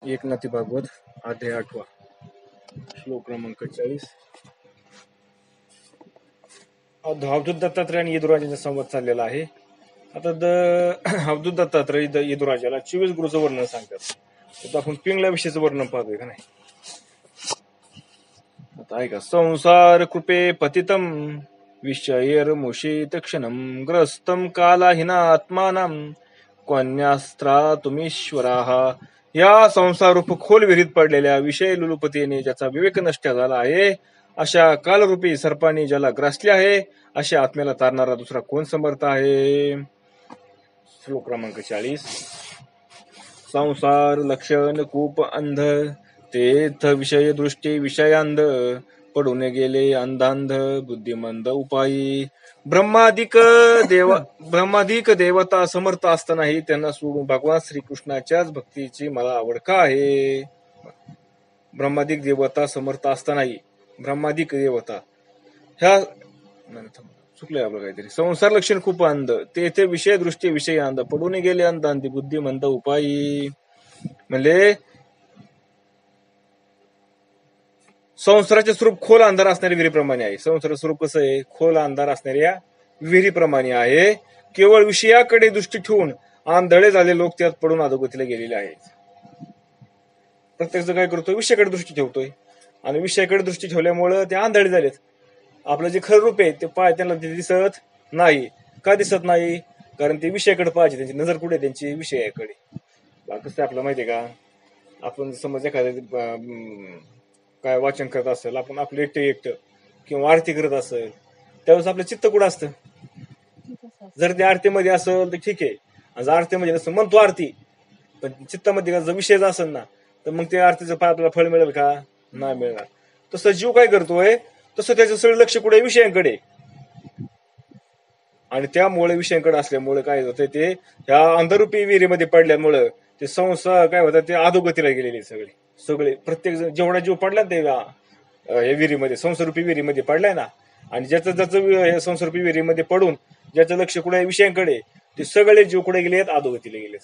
एकनाथी भागवत अध्याय 8 श्लोक क्रमांक 40. अवधूत दत्तात्रय आणि यदुराजांचा संवाद चाललेला आहे. आता अवधूत दत्तात्रय यदुराजाला 24 गुरुचं वर्णन सांगतात. आता आपण पिंगला विषयीचं वर्णन पाहतोय का नाही. आता ऐका. संसार कृपे पतितम विषयर मुषित क्षणम ग्रस्तम कालाहिना आत्मानम कोण्यास्त्रा तुम्हीश्वराः. या संसारूप खोल विहिरीत पडलेल्या विषय लुलुपतीने ज्याचा विवेक नष्ट झाला आहे, अशा कालरूपी सर्पाने ज्याला ग्रासले आहे, अशा आत्म्याला तारणारा दुसरा कोण समर्थ आहे. श्लोक क्रमांक 40. संसार लक्षण कूप अंध तेथ विषय दृष्टी विषयांध पडून गेले अंधांध बुद्धिमंद उपायी. ब्रह्माधिक देवता समर्थ असतानाही त्यांना सोडून भगवान श्रीकृष्णाच्याच भक्तीची मला आवड का आहे. ब्रह्माधिक देवता समर्थ असतानाही ब्रह्माधिक देवता ह्या चुकलंय आपलं काहीतरी. संसार लक्षण खूप अंध तेथे विषय दृष्टी विषय अंध पडून गेले अंधांधी बुद्धिमंद उपायी. म्हणजे संसाराचे स्वरूप खोल अंधार असणाऱ्या विहिरीप्रमाणे आहे. संसाराचे स्वरूप कसं आहे? खोल अंधार असणाऱ्या विहिरीप्रमाणे आहे. केवळ विषयाकडे दृष्टी ठेवून आंधळे झाले लोक त्यात पडून अधोगतीला गेलेले आहेत. प्रत्येक जण काय करतोय? विषयाकडे दृष्टी ठेवतोय आणि विषयाकडे दृष्टी ठेवल्यामुळे ते आंधळे झालेत. आपलं जे खरं रूप आहे ते त्यांना ते दिसत नाही. का दिसत नाही? कारण ते विषयाकडे पाहिजे. त्यांची नजर कुठे? त्यांची विषयाकडे. कसं आपलं माहितीये का? आपण समज एखाद्या काय वाचन करत असेल, आपण आपलं एकटं किंवा आरती करत असेल, त्यावेळेस आपलं चित्त कुठं असतं? जर ते आरतीमध्ये असेल तर ठीक आहे, जर आरतीमध्ये नसेल म्हणतो आरती, पण चित्तामध्ये जर विषय असेल ना, तर मग ते आरतीचं आपल्याला फळ मिळेल का? नाही मिळणार. तसं जीव काय करतोय? तसं त्याचं सगळं लक्ष कुठे? विषयांकडे. आणि त्यामुळे विषयांकडे असल्यामुळे काय होतंय? ते ह्या अंधरूपी विहिरीमध्ये पडल्यामुळं ते संसार काय होतात? ते अधोगतीला गेलेले सगळे प्रत्येक जण जेवढा जीव पडला ते या विहिरीमध्ये, संसारूपी विहिरीमध्ये पडलाय ना, आणि ज्याचं संसारूपी विहिरीमध्ये पडून ज्याचं लक्ष कुठे? विषयांकडे, ते सगळे जीव कुठे गेलेत? अधोगतीला गेलेत.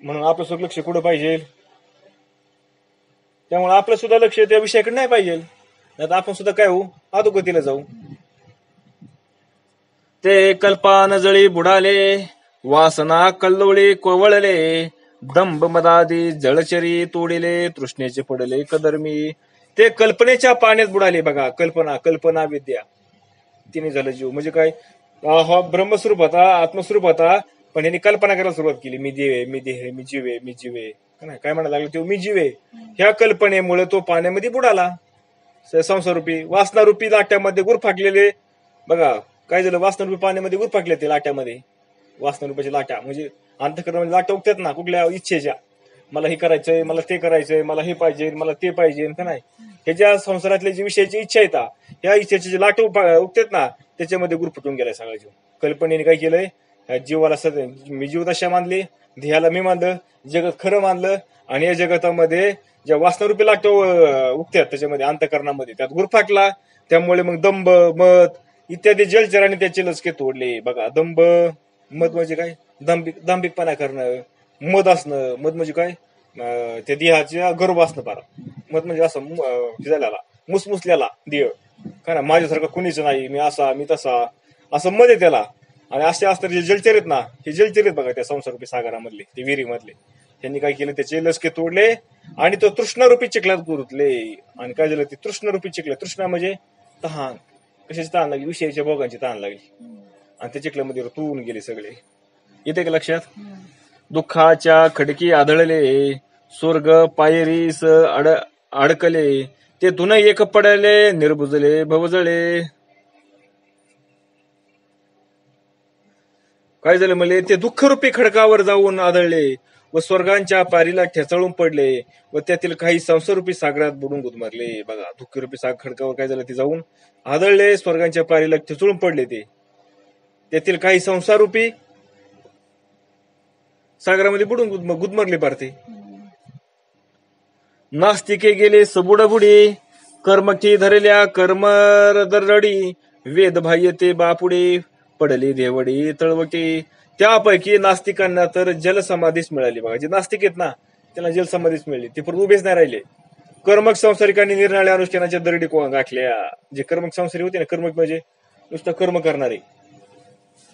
म्हणून आपलं सुद्धा लक्ष कुठं पाहिजे? त्यामुळे आपलं सुद्धा लक्ष त्या विषयाकडे नाही पाहिजे. नाही आपण सुद्धा काय होऊ? अधोगतीला जाऊ. ते कल्पान जळी बुडाले वासना कल्लोळी कोवळले दंभ मदादी जळचरी तोडिले तृष्णेचे पडले कदर्मी. ते कल्पनेच्या पाण्यात बुडाले. बघा, कल्पना विद्या तिने झालं जीव. म्हणजे काय? हा ब्रह्मस्वरूप होता, आत्मस्वरूप होता, पण यांनी कल्पना करायला सुरुवात केली. मी देव, मी देह, मी जीवे, मी जीवे. काय म्हणायला लागलं? तो मी जीवे. ह्या कल्पनेमुळे तो पाण्यामध्ये बुडाला. संसारूपी वासनारूपी लाट्यामध्ये गुरफाटलेले. बघा काय झालं? वासनारूपी पाण्यामध्ये गुरफाटले ते लाट्यामध्ये. वासनारूपाच्या लाट्या म्हणजे अंतःकरणामध्ये लाट्या उगतात ना, कुठल्या इच्छेच्या. मला हे करायचंय, मला ते करायचंय, मला हे पाहिजे, मला ते पाहिजे, का नाही. हे ज्या संसारातल्या जी विषयाची इच्छा येतात, ह्या इच्छेचे जे लाट उगतात ना, त्याच्यामध्ये गुरफटून गेलाय सगळा जीव. कल्पनेने काय केलंय? जीवाला मी जीवदशा मानली, ध्येयाला मी मानलं, जगत खरं मानलं, आणि या जगतामध्ये ज्या वासनारूपी लाट उगतात त्याच्यामध्ये अंतःकरणामध्ये, त्यात गुरफाटला. त्यामुळे मग दंभ, मत इत्यादी जलचराने त्याचे लचके तोडले. बघा, दंभ मत म्हणजे काय? दांभिकपणा करणं. मध असणं, मध म्हणजे काय? त्या देहाच्या गर्भ असणं. पारा मध म्हणजे असं झालेला मुसमुसल्याला देह, का ना, माझ्यासारखं कुणीच नाही, मी असा, मी तसा, असं मध आहे त्याला. आणि असे असणारे जे जलचर आहेत ना, हे जलचर आहेत बघा त्या संसारूपी सागरामधले, ते विहिरीमधले. त्यांनी काय केलं? त्याचे लचके तोडले आणि तो तृष्णारूपी चिखलात गुरुतले. आणि काय झालं? ते तृष्णारूपी चिखला, तृष्णा म्हणजे तहान. कशाची तहान लागली? विषयाच्या भोगांची तहान लागली, आणि त्या चिखलामध्ये रुतून गेले सगळे. येते का लक्षात? दुःखाच्या खडकी आदळले स्वर्ग पायरीस अडकले ते तुन एक पडले निर्बुजले भवजळे. काय झालं? म्हणजे ते दुःखरूपी खडकावर जाऊन आदळले व स्वर्गांच्या पारीला ठेचळून पडले व त्यातील काही संसारूपी सागरात बुडून गुदमरले. बघा, दुःखरूपी खडकावर काय झालं? ते जाऊन आदळले, स्वर्गांच्या पारीला ठेचळून पडले, ते त्यातील काही संसारूपी सागरामध्ये बुडून गुदमरले पारते. नास्तिके गेले सबुडबुडी कर्मठी धरल्या कर्मरदरडी वेद बाह्य ते बापुडे पडली देवडी तळवटी. त्यापैकी नास्तिकांना तर जलसमाधीच मिळाली. बघा, जे नास्तिक आहेत ना, त्यांना जलसमाधीच मिळली, ते परत उभेच नाही राहिले. कर्मक संसारिकांनी निरनिराळ्या अनुष्ठानाच्या दरडी गाठल्या. जे कर्मक संसारी होते ना, कर्मक म्हणजे नुसतं कर्म करणारे,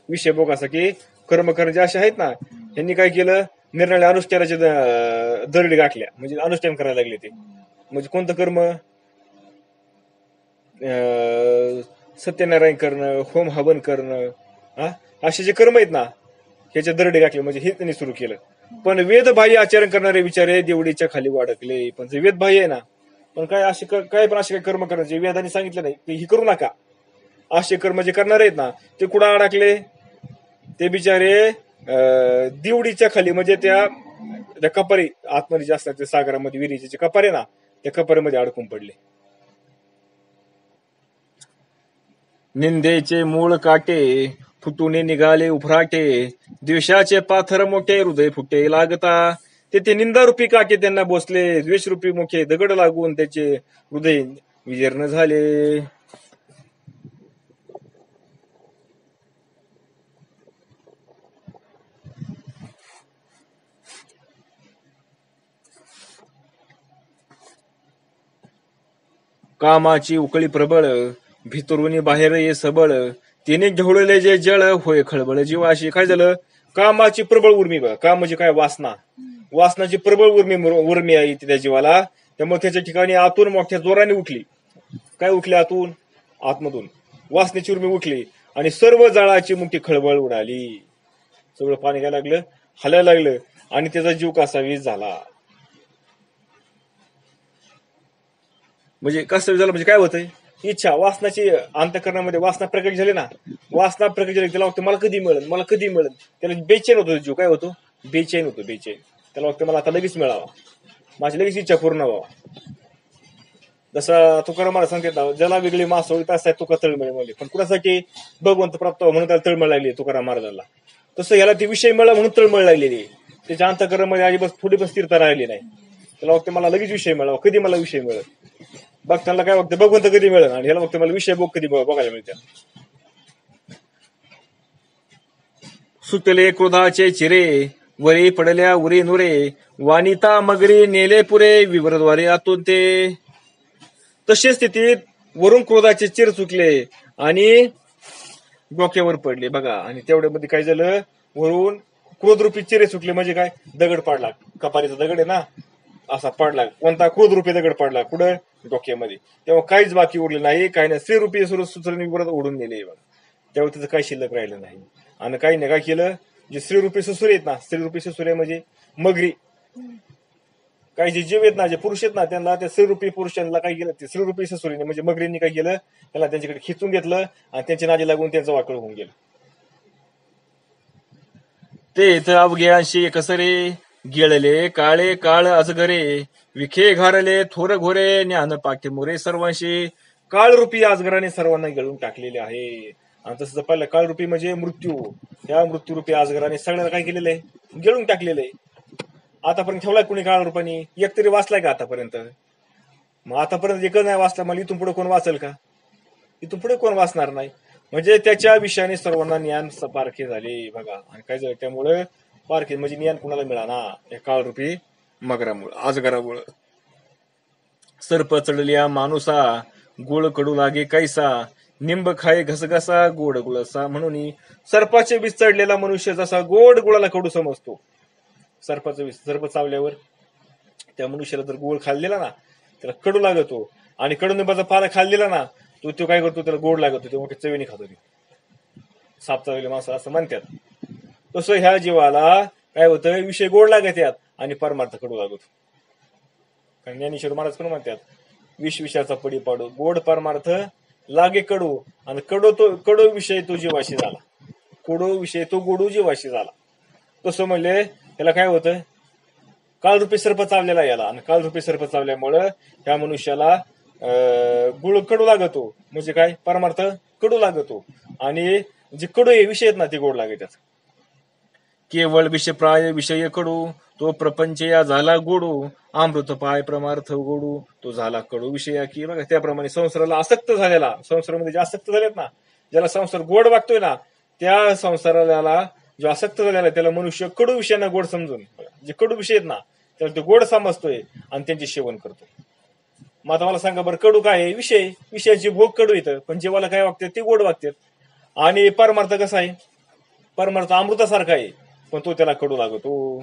विषय बघ असा की कर्म करणारे असे आहेत ना, यांनी काय केलं, निरनिराळ्या अनुष्ठानाच्या दरडी गाठल्या, म्हणजे अनुष्ठान करायला लागले ते. म्हणजे कोणतं कर्म, सत्यनारायण करणं, होम हवन करणं, असे जे कर्म आहेत ना, ह्याच्या दरडी गाठले, म्हणजे हे त्यांनी सुरू केलं. पण वेदबाह्य आचरण करणारे विचारे देवडीच्या खाली वाढकले. पण जे वेदबाह्य आहे ना, पण काय असे काय पण असे काही कर्म करायचे वेदाने सांगितलं नाही की ही करू नका, असे कर्म जे करणारे आहेत ना, ते कुठं अडकले, ते बिचारे दिवडीच्या खाली, म्हणजे त्या कपारी आतमध्ये जे असतात, ते सागरामध्ये विहिरीचे जे कपारे ना, त्या कपारीमध्ये अडकून पडले. निंदेचे मूळ काटे फुटून निघाले उफराटे, द्वेषाचे पाथर मोठे हृदय फुटे लागता. ते निंदारूपी काटे त्यांना बसले, द्वेषरूपी मोठे दगड लागून त्याचे हृदय विजीर्ण झाले. कामाची उकळी प्रबळ, भितरून बाहेर ये सबळ, तिने ढवळले जे जळ होय खळबळ जीवाशी. काय झालं, कामाची प्रबळ उर्मी, काम म्हणजे काय, वासनाची प्रबळ उर्मी आहे त्या जीवाला. त्यामुळे त्याच्या ठिकाणी आतून मोठ्या जोराने उठली. काय उठली, आतून, आतमधून वासनेची उर्मी उठली, आणि सर्व जळाची मोठी खळबळ उडाली. सगळं पाणी काय लागलं, हलायला लागलं, आणि त्याचा जीव कसा वीज झाला. म्हणजे कसं झालं, म्हणजे काय होतंय, इच्छा, वासनाची अंतःकरणामध्ये वासना प्रकट झाली ना, वासना प्रकट झाली, त्याला वाटतं मला कधी मिळेल, मला कधी मिळेल. त्याला बेचैन होतो जीव, काय होतो, बेचैन होतो, बेचैन. त्याला वाटतं मला आता लगेच मिळावा, माझी लगेच इच्छा पूर्ण व्हावा. जसा तुकाराम महाराज सांगतात, ज्याला वेगळी मासोळी तास आहे तुका तळमळ मिळाली. पण कुणासाठी, भगवंत प्राप्त व्हावं म्हणून त्याला तळमळ लागली तुकाराम महाराजांना. तसं याला ते विषय मिळाला म्हणून तळमळ लागलेली. त्याच्या अंतःकरणामध्ये अजिबात थोडी पण स्थिरता राहिली नाही. त्याला वाटतं मला लगेच विषय मिळावा, कधी मला विषय मिळेल. भक्तांना काय वाटतं, भगवंत कधी मिळेल, आणि ह्याला वाटतं मला विषय कधी बघायला मिळते. सुटले क्रोधाचे चिरे, वरी पडल्या उरे नुरे, वानिता मगरी नेले पुरे, विवरद्वारे आतून ते. तशी स्थितीत वरून क्रोधाचे चिर सुटले आणि डोक्यावर पडले बघा. आणि तेवढ्यामध्ये काय झालं, वरून क्रोधरूपी चिरे सुटले, म्हणजे काय, दगड पाडला, कपारीचा दगड आहे ना, असा पडला. कोणता, क्रोधरूपी दगड पडला, कुठं, डोक्यामध्ये. तेव्हा काहीच बाकी उरले नाही, काही नाही, स्त्रीरूपी सुचरणी उडून गेले. तेव्हा त्याचं काही शिल्लक राहिलं नाही. आणि काही नाही, काय केलं, जे स्त्रीरूपी सुसुरे आहेत ना, स्त्रीरूपी सुसुरे म्हणजे मगरी, काही जे जीव आहेत ना, जे पुरुष आहेत ना, त्यांना त्या स्त्रीरूपी पुरुषांना काय केलं, ते स्त्रीरूपी सुसुरीने म्हणजे मगरींनी काय केलं, त्याला त्यांच्याकडे खिचून घेतलं, आणि त्यांच्या नादी लागून त्यांचं वाकड होऊन गेलं. ते इथं अवघ्यांशी एकसरे, गिळले काळे काळ अजगरे, विखे घारले थोर घोरे, ज्ञान पाठी मोरे सर्वांशी. काळरूपी अजगराने सर्वांना गिळून टाकलेले आहे. आणि तसं पाहिलं, काळरूपी म्हणजे मृत्यू, त्या मृत्यूरूपी अजगराने सगळ्यांना काय केलेलं आहे, गिळून टाकलेलं आहे. आतापर्यंत ठेवलाय कुणी काळ रूपाने, एक तरी वाचलाय का आतापर्यंत? मग आतापर्यंत एकच नाही वाचला, मला इथून पुढे कोण वाचेल का? इथून पुढे कोण वाचणार नाही. म्हणजे त्याच्या विषयाने सर्वांना ज्ञान पारखे झाले बघा. आणि काय झालं, त्यामुळे पारखे म्हणजे ज्ञान कुणाला मिळाना, या काळरूपी मगरामुळं, अजगरामुळं. सर्प चढल्या माणूसा, गोळ कडू लागे कैसा, निंब खाय घसघसा गोड गुळसा. म्हणून सर्पाचे विष चढलेला मनुष्य जसा गोड गुळाला कडू समजतो, सर्पाचं विष, सर्प चावल्यावर त्या मनुष्याला जर गोड खाल्लेला ना, त्याला कडू लागतो. आणि कडुनिंबाचा पाला खाल्लेला ना, तो काय करतो, त्याला गोड लागतो, ते मोठे चवीने खातो. साप चावलेले माणसं असं म्हणतात. तसं ह्या जीवाला काय होतं, विषय गोड लागत यात आणि परमार्थ कडू लागतो. कारण ज्ञानेश्वर महाराज पण म्हणतात, विष विषयाचा पडी पाडू, गोड परमार्थ लागे कडू, आणि कडू विषय तो जीवाशी झाला, कडू विषय तो गोडू जीवाशी झाला. तसं म्हणले त्याला काय होतं, काळरूपी सर्प चावलेला याला, आणि काळरूपी सर्प चावल्यामुळं ह्या मनुष्याला गुळ कडू लागतो, म्हणजे काय, परमार्थ कडू लागतो. आणि जे कडू हे विषय आहेत ना, ते गोड लागतात. केवळ विषप्राय विषय कडू, तो प्रपंच या झाला गोडू, अमृत पाय परमार्थ गोडू, तो झाला कडू विषया की. बघा, त्याप्रमाणे संसाराला आसक्त झालेला, संसारामध्ये जे आसक्त झालेत ना, ज्याला संसार गोड वागतोय ना, त्या संसाराला जो आसक्त झालेला त्याला मनुष्य कडू विषयांना गोड समजून, जे कडू विषय आहेत ना त्याला ते गोड समजतोय आणि त्यांचे सेवन करतो. मग आता मला सांगा बरं, कडू काय आहे? विषयाची भोग कडू येतं, पण जीवाला काय वागतात ते गोड वागतात. आणि परमार्थ कसा आहे? परमार्थ अमृतासारखा आहे, पण तो त्याला कडू लागतो.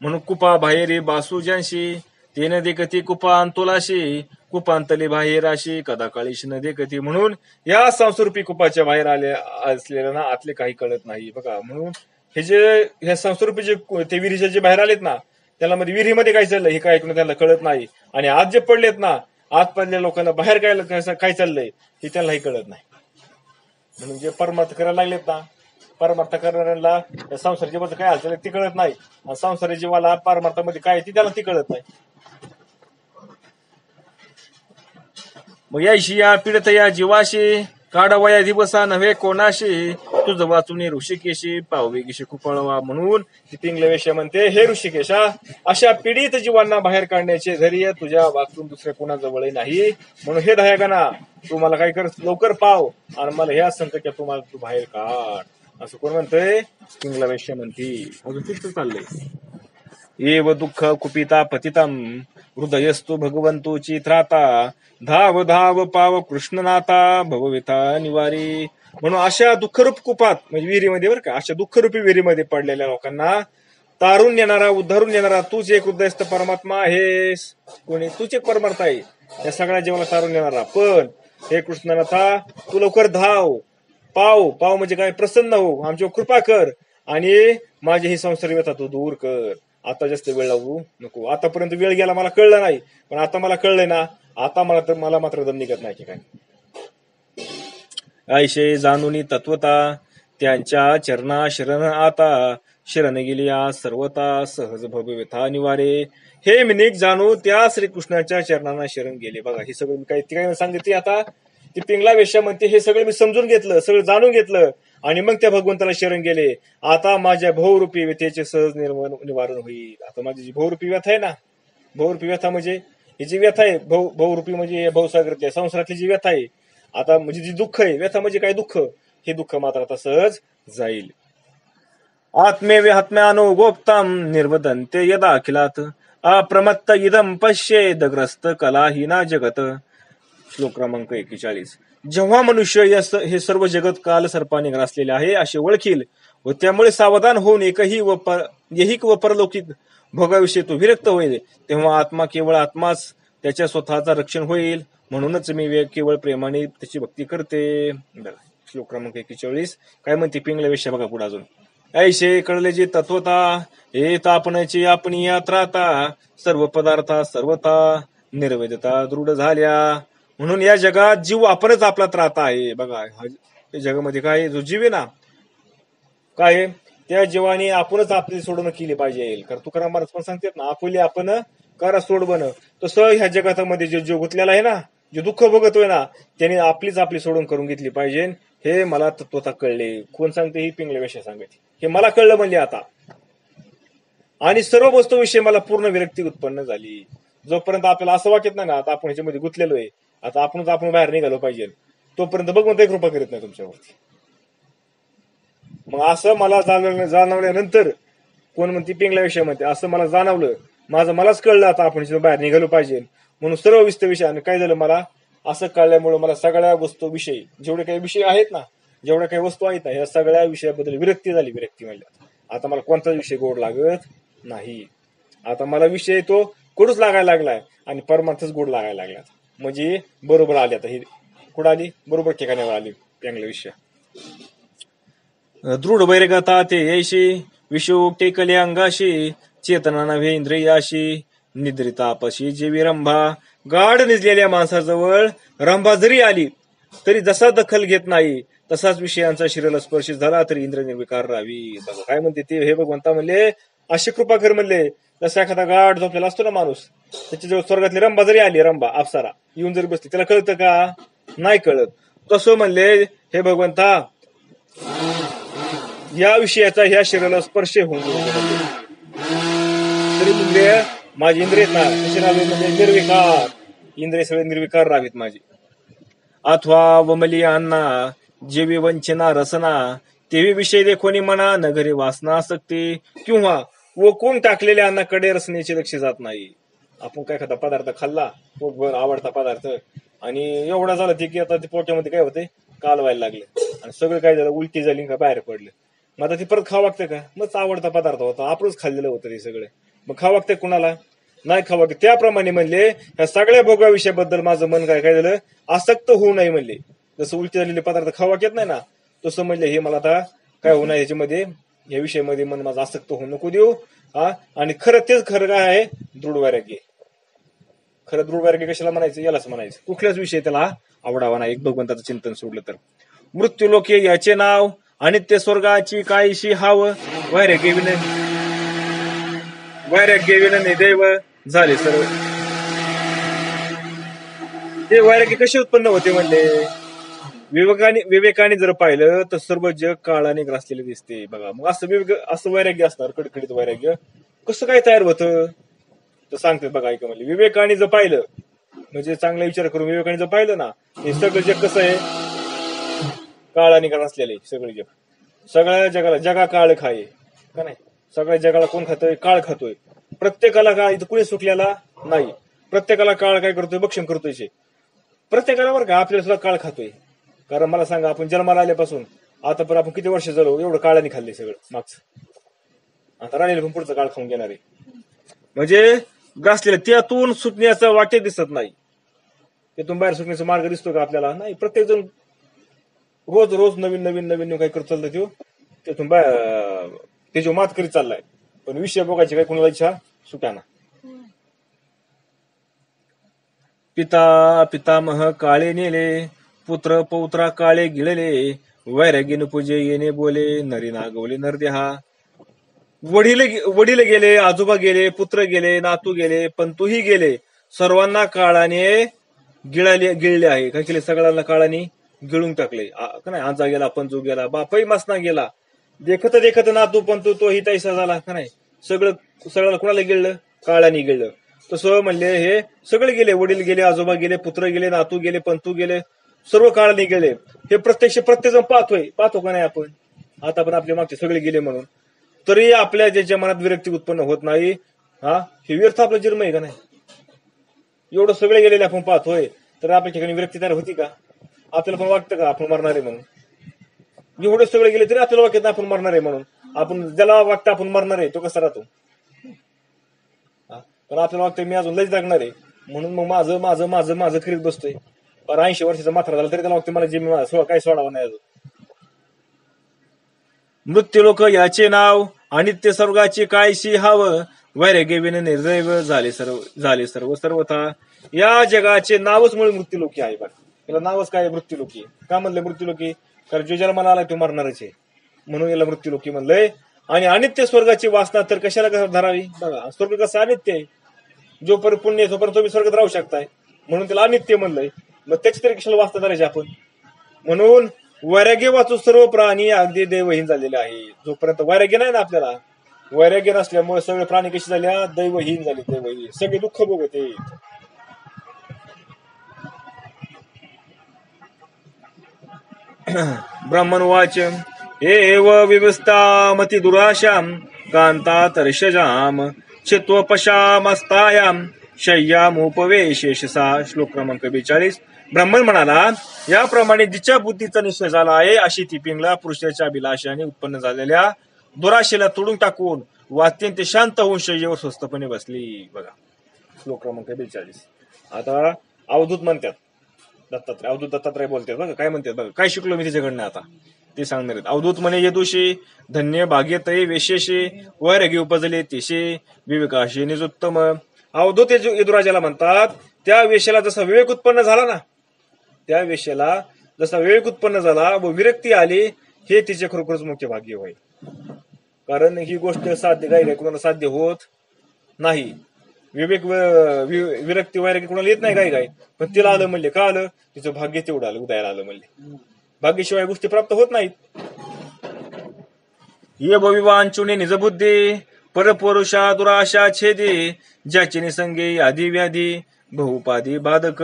म्हणून कुपा बाहेरी बासुजांशी ते न देखती कुपान तुलाशी कुपांतली बाहेर अशी कदा काळीश न देखती. म्हणून या संस्कृपी कुपाच्या बाहेर आले असलेल्या ना आतले काही कळत नाही बघा. म्हणून हे जे ह्या संस्कृपी जे ते विहिरीचे जे बाहेर आलेत ना, त्याला मध्ये विहिरीमध्ये काय चाललंय हे काय ऐकून त्यांना कळत नाही. आणि आज जे पडलेत ना, आत पडलेल्या लोकांना बाहेर काय चाललंय हे त्यांनाही कळत नाही. म्हणून जे परमार्थ करायला लागलेत ना, परमार्थ करणाऱ्यांना संसार जीवाचं काय हालचाल ती कळत नाही, आणि संसारी जीवाला परमार्थामध्ये काय ती त्याला ती कळत नाही. मग याशी या पीडित या जीवाशी काढावया दिवसा नव्हे कोणाशी तुझं वाचून ऋषिकेशी पाववेगीशी कुपळवा. म्हणून ती पिंगलवेशा म्हणते, हे ऋषिकेशा, अशा पीडित जीवांना बाहेर काढण्याचे धैर्य तुझ्या वाचून दुसऱ्या कोणाजवळ नाही. म्हणून हे दयागणा, तू मला काय कर, लवकर पाव आणि मला ह्या संकटात तुम्हाला तू बाहेर काढ. असं कोण म्हणतंय? पिंगलवेशा म्हणती. अजून तिथं चाललंय, एव दुःख कुपिता पतितम हृदयस्तु भगवंतोची त्राता धाव धाव पाव कृष्णनाथा भवविथा निवारी. म्हणून अशा दुःखरूप कुपात म्हणजे विहिरीमध्ये बरं का, अशा दुःखरूपी विहिरीमध्ये पडलेल्या लोकांना तारून नेणारा, उद्धारून नेणारा तूच एक हृदयस्थ परमात्मा आहेस. कोणी? तूच एक परमार्थ आहे या सगळ्या जीवाला तारून नेणारा. पण हे कृष्णनाथा, तू लवकर धाव, पाव म्हणजे काय, प्रसन्न हो, आमच्यावर कृपा कर आणि माझी ही संसारी व्यथा तू दूर कर. आता जास्त वेळ लागू नको. आतापर्यंत वेळ गेला, मला कळलं नाही, पण आता मला कळलंय ना, आता मला मात्र दम निघत नाही की काय. ऐशे जाणूनी तत्वता त्यांच्या चरणा शरण आता शरण गेली सर्वता सहज भव्यथा निवारे. हे मिनिक जाणू त्या श्रीकृष्णाच्या चरणांना शरण गेले. बघा, हे सगळं मी काय सांगितले. आता ती पिंगला वेश्या म्हणते, हे सगळं मी समजून घेतलं, सगळं जाणून घेतलं आणि मग त्या भगवंताला शरण गेले. आता माझ्या भवरूपी व्यथेचे सहज निवारण होईल. आता माझी जी भवरूपी व्यथा आहे ना, भवरूपी व्यथा म्हणजे ही जी व्यथा आहे, भवरूपी म्हणजे भवसागरातल्या संसारातली जी व्यथा आहे, आता म्हणजे जी दुःख आहे, व्यथा म्हणजे काय, दुःख, हे दुःख मात्र आता सहज जाईल. आत्मे विहात्म्यानो गोप्तम निर्वदन्ते यदा अखिलात अप्रमत्त इदम पश्येदग्रस्त कलाहीना जगत. श्लोक क्रमांक 41. जेव्हा मनुष्य हे सर्व जगत काल सर्पाने ग्रासलेले आहे असे ओळखील व त्यामुळे सावधान होऊन एकही व परलौकिक भोगाविषयी तो विरक्त होईल, तेव्हा आत्मा केवळ आत्माच त्याच्या स्वतःचा रक्षण होईल. म्हणूनच मी केवळ प्रेमाने त्याची भक्ती करते. श्लोक क्रमांक 41. काय म्हणते पिंगला वेश्या बघा पुढे अजून. ऐशे कळले जे तत्वता हे तापण्याची आपणी यात्राता सर्व पदार्था सर्वता निर्वेदता दृढ झाल्या. म्हणून या जगात जीव आपणच आपला त्राता आहे. बघा, या जगामध्ये काय, जो जीव आहे ना, काय त्या जीवाने आपणच आपली सोडवणं केली पाहिजे. कारण तुकाराम महाराज पण सांगतात ना, आपुले आपण करा सोडवणं. तसं ह्या जगामध्ये जे जीव गुंतलेला आहे ना, जे दुःख भोगतोय ना, त्याने आपली सोडवण करून घेतली पाहिजे. हे मला तत्वता कळले. कोण सांगते? ही पिंगला वेश्या सांगते. हे मला कळलं म्हणजे आता, आणि सर्व वस्तूविषयी मला पूर्ण विरक्ती उत्पन्न झाली. जोपर्यंत आपल्याला असं वाटत नाही ना, आता आपण ह्याच्यामध्ये गुंतलेलो आहे, आता आपण बाहेर निघालो पाहिजे, तोपर्यंत भगवंत कृपा करीत नाही तुमच्यावरती. मग असं मला जाणवल्यानंतर कोण म्हणते, पिंगला विषय म्हणते, असं मला जाणवलं, मलाच कळलं आता आपण बाहेर निघालो पाहिजे. म्हणून सर्व विषय आणि काय झालं, मला असं कळल्यामुळे मला सगळ्या वस्तू विषयी, जेवढे काही विषय आहेत ना, जेवढ्या काही वस्तू आहेत ना, ह्या सगळ्या विषयाबद्दल विरक्ती झाली. विरक्ती म्हणजे आता मला कोणताच विषय गोड लागत नाही. आता मला विषय तो गोडच लागायला लागलाय आणि परमार्थच गोड लागायला लागला. म्हणजे बरोबर आली. आता ही कुठं आली? बरोबर ठिकाणावर आली पिंगला विषय. दृढ वैरगता ते यशी विशोक टेकले अंगाशी चेतना नव्हे इंद्रियाशी निद्रितापशी जेवी रंभा. गाढ निजलेल्या माणसाजवळ रंभा जरी आली तरी जसा दखल घेत नाही, तसाच विषयांचा शरीराला स्पर्श झाला तरी इंद्र निर्विकार राहावी. बघा काय म्हणते ते, हे भगवंता म्हणले अशी कृपा कर म्हणले. जसा एखादा गाढ झोपलेला असतो ना माणूस, त्याच्याजवळ स्वर्गातली रंभा जरी आली, रंभा अप्सरा येऊन जरी बसली, त्याला कळतं का? नाही कळत. तसं म्हणले हे भगवंता, या विषयाचा ह्या शरीराला स्पर्श होऊन तरी म्हणजे माझी इंद्रिय म्हणजे निर्विकार, इंद्रिय सगळे निर्विकार राहावीत माझी. अथवा वमली अन्ना जेवी वंचना रसना तेवी विषय देखोनी म्हणा नगरी वासना आसक्ती, किंवा वकून टाकलेल्या अन्नाकडे रसनेचे लक्ष जात नाही. आपण काय खाता पदार्थ खाल्ला, पोटभर आवडता पदार्थ, आणि एवढा झाला की आता ते पोटामध्ये काय होते, कालवायला लागले, आणि सगळं काय झालं, उलटी झाली का बाहेर पडलं. मग आता ती परत खावं लागतं का? मग आवडता पदार्थ होता, आपणच खाल्लेलं होतं ते सगळं, मग खावं लागतं कुणाला? नाही खावं लागतं. त्याप्रमाणे म्हणले ह्या सगळ्या भोगाविषयाबद्दल माझं मन काय झालं, आसक्त होऊ नये म्हणले. जसं उलटी झालेले पदार्थ खावा येत नाही ना, तसं म्हणले हे मला आता काय होणार ह्याच्यामध्ये, या विषयामध्ये मन माझं आसक्त होऊ नको देऊ. आणि खरं तेच खरं काय आहे, दृढ वैराग्य. खरं दृढ वैराग्य कशाला म्हणायचं? यालाच म्हणायचं. कुठल्याच विषय त्याला आवडावा नाही, एक भगवंताचं चिंतन सोडलं तर. मृत्यू लोके याचे नाव, अनित्य स्वर्गाची काहीशी हाव, वैराग्य विन दैव झाले सर्व. ते वैराग्य कसे उत्पन्न होते म्हणले? विवेकाने जर पाहिलं तर सर्व जग काळाने ग्रासलेले दिसते. बघा, मग असं वैराग्य असणार, कडकडीत वैराग्य कसं काय तयार होतं तर सांगतात बघा. ऐका म्हणले, विवेकाने जर पाहिलं म्हणजे चांगला विचार करून विवेकाने जर पाहिलं ना, हे सगळं जग कसं आहे, काळाने ग्रासलेले सगळे जग. सगळ्या जगा काळ खाय का नाही? सगळ्या जगाला कोण खातोय? काळ खातोय. प्रत्येकाला काय इथं कुणी सुटलेला नाही. प्रत्येकाला काळ काय करतोय? भक्षण करतोय. प्रत्येकाला बरं का, आपल्याला सुद्धा काळ खातोय. कारण मला सांगा, आपण जन्माला आल्यापासून आता पण आपण किती वर्ष झालो एवढं काळाने खाल्ले सगळं मागचं. आता राहिलेलं पण पुढचं काळ खाऊन घेणार आहे. म्हणजे ग्रासलेलं, त्यातून सुटण्याचा वाटे दिसत नाही. त्यातून बाहेर सुटण्याचा मार्ग दिसतो का आपल्याला? नाही. प्रत्येक जण रोज रोज नवीन नवीन नवीन काय करत चाललं तो, त्यातून त्याच्यावर मात करीत चाललाय. पण विषय बघायची काय कोणाला इच्छा सुटाना. पिता पितामह काळे नेले, पुत्र पौत्रा काळे गिळले, वैरागीन पूजे येणे बोले, नरी नागवले नरदेहा. वडील गेले, आजोबा गेले, पुत्र गेले, नातू गेले, पंतूही गेले, सर्वांना काळाने गिळले आहे. काय केले? सगळ्यांना काळाने गिळून टाकले का नाही? आजा गेला, पंजू गेला, बापही मसना गेला, देखत नातू पंतू तोही तैसा झाला का नाही? सगळ्याला कुणाला गिळलं? काळाने गिळलं. तसं म्हणले हे सगळे गेले, वडील गेले, आजोबा गेले, पुत्र गेले, नातू गेले, पंतू गेले, सर्व काळाने गेले. हे प्रत्येकजण पाहतो का नाही आपण? आता पण आपल्या मागचे सगळे गेले म्हणून तरी आपल्या ज्याच्या मनात विरक्ती उत्पन्न होत नाही. हे व्यर्थ आपलं जन्म आहे का नाही? एवढं सगळे गेलेले आपण पाहतोय, तर आपल्या ठिकाणी विरक्ती तयार होती का? आपल्याला पण वाटतं का आपण मरणार आहे म्हणून? एवढे सगळे गेले तरी आपल्याला वाटत आपण मरणार आहे म्हणून. आपण ज्याला वाटतं आपण मरणार आहे तो कसा राहतो? पण आपल्याला वाटतं मी अजून लयच लागणार आहे म्हणून मग माझं माझं माझं माझं करीत बसतोय. 80 वर्षाचा माथारा झाला तरी त्याला वाटतं मला जे काय सोडावं नाही अजून. मृत्यू लोक याचे नाव, अनित्य स्वर्गाची कायशी हाव, वैराग्य विन निर्दैव झाले सर्वथा. या जगाचे नावच मुळे मृत्यूलोकी आहे. बघा, याला नावच काय? मृत्यूलोकी. का म्हणले मृत्यूलोकी? कारण जो जन्माला आला तो मरणारच आहे म्हणून याला मृत्यूलोकी म्हणलंय. आणि अनित्य स्वर्गाची वासना तर कशाला धरावी? बघा, स्वर्ग कसं अनित्य आहे. जोपर्यंत पुण्य तोपर्यंत तुम्ही स्वर्गात राहू शकताय म्हणून त्याला अनित्य म्हणलंय. मग त्याची तरी कशाला वासना धरायची आपण? म्हणून वैराग्य वाचू सर्व प्राणी अगदी दैवहीन झालेले आहे. जोपर्यंत वैराग्य नाही ना आपल्याला, वैराग्य नसल्यामुळे सगळे प्राणी कसे झाले? दैवहीन झाले. दैवहीन सगळे दुःख भोगते. ब्राह्मण वाच एव विवस्था मती दुराशाम, कांता तरशजाम, चित्वपशामस्तायाम, शय्यामुपवेशेषसा. श्लोक क्रमांक 42. ब्राह्मण म्हणाला, याप्रमाणे जिच्या बुद्धीचा निश्चय झाला आहे अशी ती पिंगला पुरुषाच्या अभिलाषाने उत्पन्न झालेल्या दुराशेला तोडून टाकून व अत्यंत शांत होऊन शय्येवर स्वस्तपणे बसली. बघा, श्लोक क्रमांक 42. आता अवधूत म्हणतात अवधूत दत्तात्रय बोलतात बघा, काय म्हणतात बघा, काय शिकलो मी तिच्याकडनं आता ते सांगणार आहेत. अवधूत म्हणे, यदुषे धन्य भाग्यतये वेशेषे, वैराग्य उपजले तेशे, विवेकाशे निजुत्तम. अवधूत यदुराजाला म्हणतात, त्या वेशेला जसा विवेक उत्पन्न झाला ना, त्या वेशेला जसा विवेक उत्पन्न झाला व विरक्ती आली, हे तिचे खरोखरच मुख्य भाग्य होय. कारण ही गोष्ट साध्य काय कुणाला साध्य होत नाही. विवेक विरक्ती वैराग्य कुणाला येत नाही काय पण तिला आलं म्हणले. का आलं? तिचं भाग्य तेवढं आलं, उदयाला आलं म्हणले. भाग्यशिवाय गोष्टी प्राप्त होत नाहीत. ये भविवांचुने निजबुद्धी, परपुरुषा दुराशा छेदी, ज्याचे निसंगे आधी व्याधी, बहुपादी बाधक.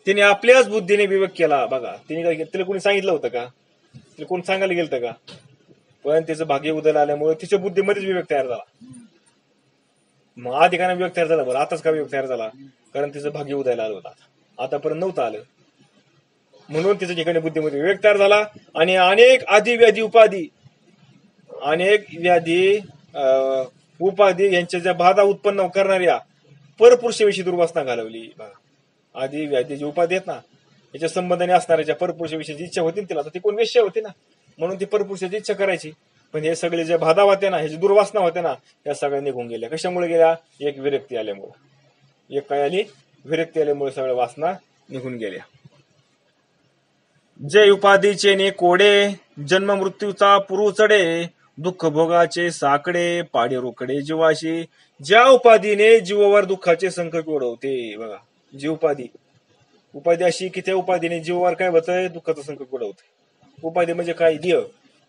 तिने आपल्याच बुद्धीने विवेक केला. बघा, तिने काय तिला कोणी सांगितलं होतं का? तिला कोण सांगायला गेलं का? पण तिचं भाग्य उदयाला आल्यामुळे तिच्या बुद्धीमध्येच विवेक तयार झाला. मग आधी का विवेक तयार झाला बरं, आताच का विवेक तयार झाला? कारण तिचं भाग्य उदयाला आलं होतं, आतापर्यंत नव्हतं आलं, म्हणून तिच्या ठिकाणी बुद्धीमध्ये विवेक तयार झाला. आणि अनेक आधी व्याधी उपाधी, अनेक व्याधी उपाधी यांच्या ज्या बाधा उत्पन्न करणाऱ्या परपुरुषाविषयी दुर्वासना घालवली. आधी व्याधी जी उपाधी आहेत ना, याच्या संबंधाने असणाऱ्या ज्या परपुरुषाविषयीची इच्छा होती तिला, तर ती कोण वेश्या होती ना, म्हणून ती परपुरुषाची इच्छा करायची. पण हे सगळे जे बाधा होते ना, ह्याची दुर्वासना होते ना, या सगळ्या निघून गेल्या. कशामुळे गेल्या? एक विरक्ती आल्यामुळे. एक काय आली? विरक्ती आल्यामुळे सगळ्या वासना निघून गेल्या. जे उपाधीचे ने कोडे, जन्म मृत्यूचा पुरू चढे, दुःख भोगाचे साकडे, पाडे रोकडे जीवाशी. ज्या उपाधीने जीवावर दुःखाचे संकट ओढवते. बघा, जी उपाधी अशी की त्या उपाधीने जीवावर काय होतंय? दुःखाचं संकट ओढवते. उपाधी म्हणजे काय? देह.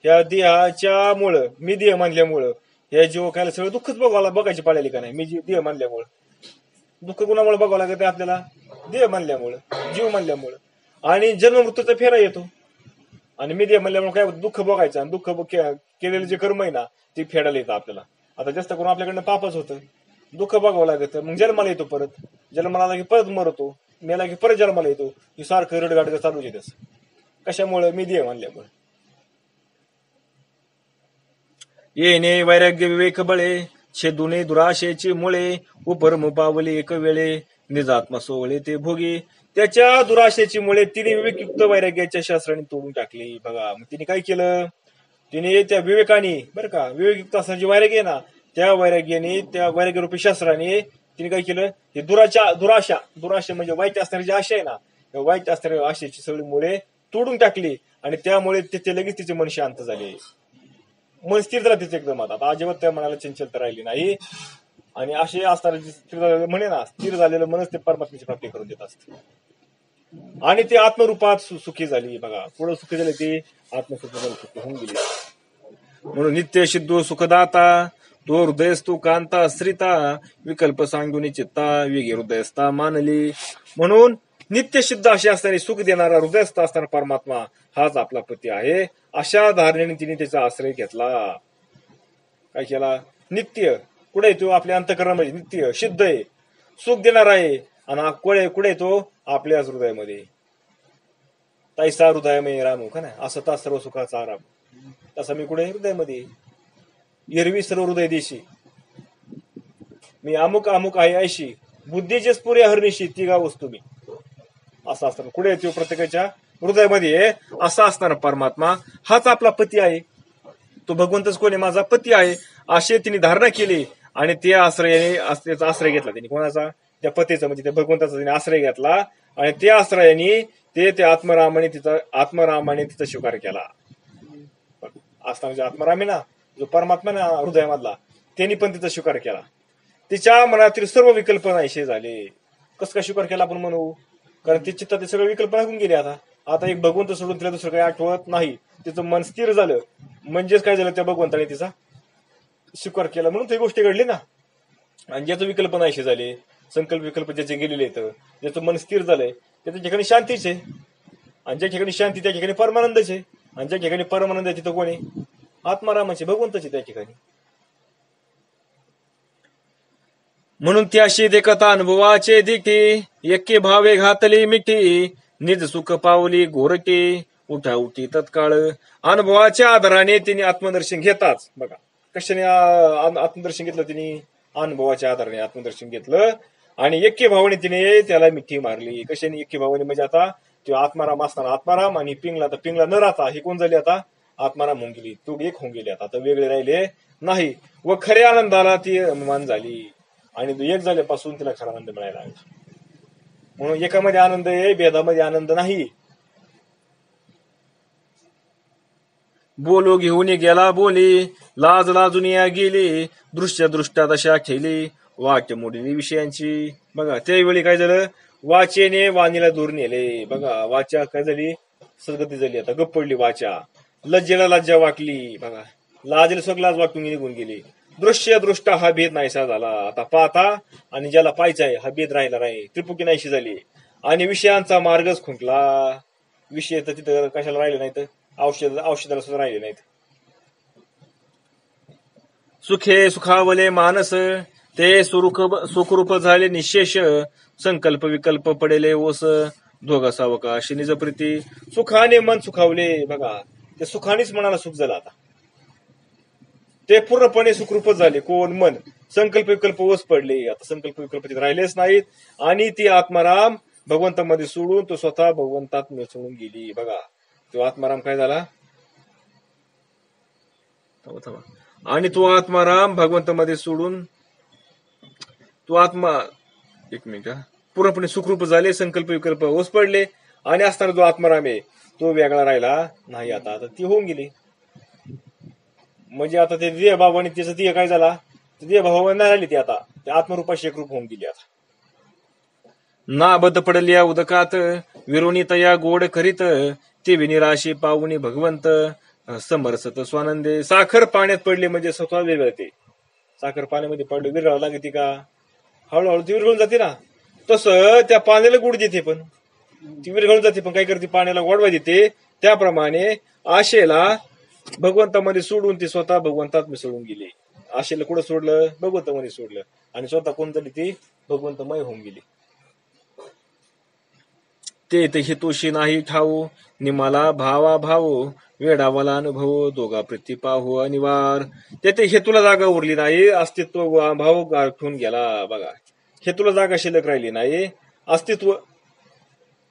ह्या देहाच्या मुळे, मी देह मानल्यामुळं या जीव काय सगळं दुःखच बघायची पाळली का नाही? मी देह मानल्यामुळं दुःख कुणामुळे बघावं लागत आपल्याला? देह मानल्यामुळं, जीव मानल्यामुळं. आणि जन्म मृत्यूचा फेरा येतो, आणि मी देह मानल्यामुळे काय दुःख बघायचं, आणि दुःख केलेलं जे कर्म आहे ना ते फेडायला येतं आपल्याला. आता जास्त करून आपल्याकडनं पापच होतं, दुःख बघावं लागतं. मग जन्माला येतो, परत जन्माला आला की परत मरतो, मेला की परत जन्माला येतो. ही सारखं रडगाडग चालूच येतच. कशामुळे? मी देह मानल्यामुळे. येणे वैराग्य विवेक बळे, छेदुने दुराशेची मुळे, उपरम पावले एक वेळे, निजात्म सोहळे ते भोगी. त्याच्या दुराशेची मुळे तिने विवेकयुक्त वैराग्याच्या शास्त्राने तोडून टाकली. बघा, मग तिने काय केलं? तिने त्या विवेकाने, बरं का, विवेकयुक्त असणारी वैराग्य आहे ना, त्या वैराग्याने, त्या वैराग्यरूपी शास्त्राने तिने काय केलं? हे दुराशा म्हणजे वाईट असणारी जी आशा आहे ना, त्या वाईट असणाऱ्या आशेची सगळी मुळे तोडून टाकली. आणि त्यामुळे ते लगेच तिचे मन शांत झाले, मन स्थिर झालं तिचे एकदम. आता अजिबात त्या मनाला चंचलता राहिली नाही. आणि असे असणारे स्थिर झालेलं म्हणे ना, स्थिर झालेलं मनच ते परमात्म्याची प्राप्ती करून देत असते. आणि ते आत्मरूपात सुखी झाली. बघा, पुढे सुखी झाली ती आत्मस्वरूपात सुखी होऊन गेली. म्हणून नित्य सिद्धो सुखदाता, तो हृदयस्तू कांता श्रिता, विकल्प सांगुनी चित्ता, वेगे हृदयस्था मानली. म्हणून नित्य सिद्ध अशी असणारी, सुख देणारा, हृदयस्थ असणारा परमात्मा हाच आपला पती आहे. अशा धारणेने तिने त्याचा आश्रय घेतला. काय केला? नित्य. कुठे तो? आपल्या अंतःकरणामध्ये नित्य सिद्ध आहे, सुख देणार आहे. आणि कुठे तो? आपल्याच हृदयामध्ये. तैसा हृदयामध्ये रामू का नाही, असं ता सर्व सुखाचा आराम. तसा मी कुठे? हृदयामध्ये. एरवी सर्व हृदय देशी, मी अमुक अमुक आहे ऐशी, बुद्धीचे स्फुरे हरनिशी, ती गा वस्तू मी. असं असताना कुठे तो? प्रत्येकाच्या हृदयामध्ये. असा असताना परमात्मा हाच आपला पती आहे. तो भगवंतच कोण आहे? माझा पती आहे, अशी तिने धारणा केली. आणि त्या आश्रयाने, त्याचा आश्रय घेतला तिने. कोणाचा? त्या पतीचा, म्हणजे त्या भगवंताचा तिने आश्रय घेतला. आणि त्या आश्रयाने त्या आत्मरामाने तिचा स्वीकार केला. असताना जे आत्मराम आहे ना, जो परमात्मा ना हृदयामधला, त्यांनी पण तिचा स्वीकार केला. तिच्या मनातील सर्व विकल्प नाहीसे झाले. कसं काय स्वीकार केला आपण म्हणू? कारण ती चित्तात ते सगळे विकल्प निघून गेले. आता एक भगवंत सोडून तिला दुसरं काही आठवत नाही. तिचं मन स्थिर झालं, म्हणजेच काय झालं? त्या भगवंताने तिचा स्वीकार केला, म्हणून ती गोष्टी घडली ना. आणि ज्याचं विकल्प नाहीसे झाले, संकल्प विकल्प ज्याचे गेलेले आहेत, ज्याचं मन स्थिर झालंय, त्याच्या ठिकाणी शांतीच आहे. आणि ज्या ठिकाणी शांती त्या ठिकाणी परमानंदच आहे. आणि ज्या ठिकाणी परमानंद आहे तिथं कोणी? आत्मारामाचे, भगवंताचे त्या ठिकाणी. म्हणून त्याशी देखता अनुभवाचे दिठी, एके भावे घातली मिठी, निज सुख पावली गोरटी, उठा उठी तत्काळ. अनुभवाच्या आधाराने तिने आत्मदर्शन घेताच. बघा, कशाने आत्मदर्शन घेतलं तिने? अनुभवाच्या आधाराने आत्मदर्शन घेतलं. आणि एके भावाने तिने त्याला मिठी मारली. कशाने एके भावाने? म्हणजे आता तो आत्माराम असताना आत्माराम, आणि पिंगला न राहता हे कोण झाली? आता आत्माराम होऊन गेली. तो एक होऊन गेले, आता वेगळे राहिले नाही. व खऱ्या आनंदाला ती मान झाली. आणि एक झाल्यापासून तिला खरा आनंद मिळायला लागला. म्हणून एकामध्ये आनंद आहे, भेदामध्ये आनंद नाही. बोलो घेऊन गेला बोली, लाज लाजून या गेली, दृश्य दृष्टा दशा ठेली, वाट मोडली विषयांची. बघा, त्यावेळी काय झालं? वाचेने वाणीला दूर नेले. बघा, वाचा काय झाली? सद्गती झाली. आता गप्प पडली वाचा. लज्जेला लज्जा वाटली. बघा, लाजेला सगळं लाज वाटून निघून गेली. दृश्य दृष्टा हा भेद नाहीसा झाला. आता पाहता आणि ज्याला पाहायचाय हा भेद राहिला नाही. त्रिपुटी नाहीशी झाली. आणि विषयांचा मार्गच खुंटला. विषय तर तिथं कशाला राहिले नाहीत? औषधाला सुद्धा राहिले नाहीत. सुखे सुखावले मानस, ते सुखरूप झाले निशेष, संकल्प विकल्प पडेले ओस, दोघा सावकाश निज प्रीती, सुखाने मन सुखावले. बघा, ते सुखानेच मनाला सुख झालं. आता ते पूर्णपणे सुखरूप झाले. कोण? मन. संकल्प विकल्प ओस पडले. आता संकल्प विकल्प तिथे राहिलेच नाहीत. आणि ती आत्माराम भगवंतामध्ये सोडून तो स्वतः भगवंतात मिसळून गेली. बघा, तो आत्माराम काय झाला? आणि तो आत्माराम भगवंतामध्ये सोडून तो आत्मा, एक मिनिट, पूर्णपणे सुखरूप झाले. संकल्प विकल्प ओस पडले. आणि असताना जो आत्माराम आहे तो वेगळा राहिला नाही. आता ती होऊन गेली. म्हणजे आता ते देहभावाने त्याचा देह काय झाला? देहभावाने नाही राहिली ती. आता त्या आत्मरूपाशी एकरूप होऊन गेली. आता नाबद्ध पडल्या उदकात, विरोणी तया गोड करीत, ते विनिराशी पाहुणी भगवंत, समरसत स्वानंदे. साखर पाण्यात पडले म्हणजे स्वतः विरघळते. साखर पाण्यामध्ये पडले विरघळावं लागते का? हळूहळू ती विरघळून जाते ना. तसं त्या पाण्याला गोड देते, पण ती विरघळून जाते, पण काय करते? पाण्याला गोडवा देते. त्याप्रमाणे आशेला भगवंतामध्ये सोडून ती स्वतः भगवंतात मिसळून गेली. आशेला कुठं सोडलं? भगवंतामध्ये सोडलं. आणि स्वतः कोण झाली? ती भगवंतमय होऊन गेली. ते हेतुशी नाही ठाऊ, निमाला भावा भाऊ, वेडावाला अनुभव, दोघा प्रति पाहू अनिवार. ते हेतूला जागा उरली नाही. अस्तित्व भाव गाठून गेला. बघा, हेतूला जागा शिल्लक राहिली नाही.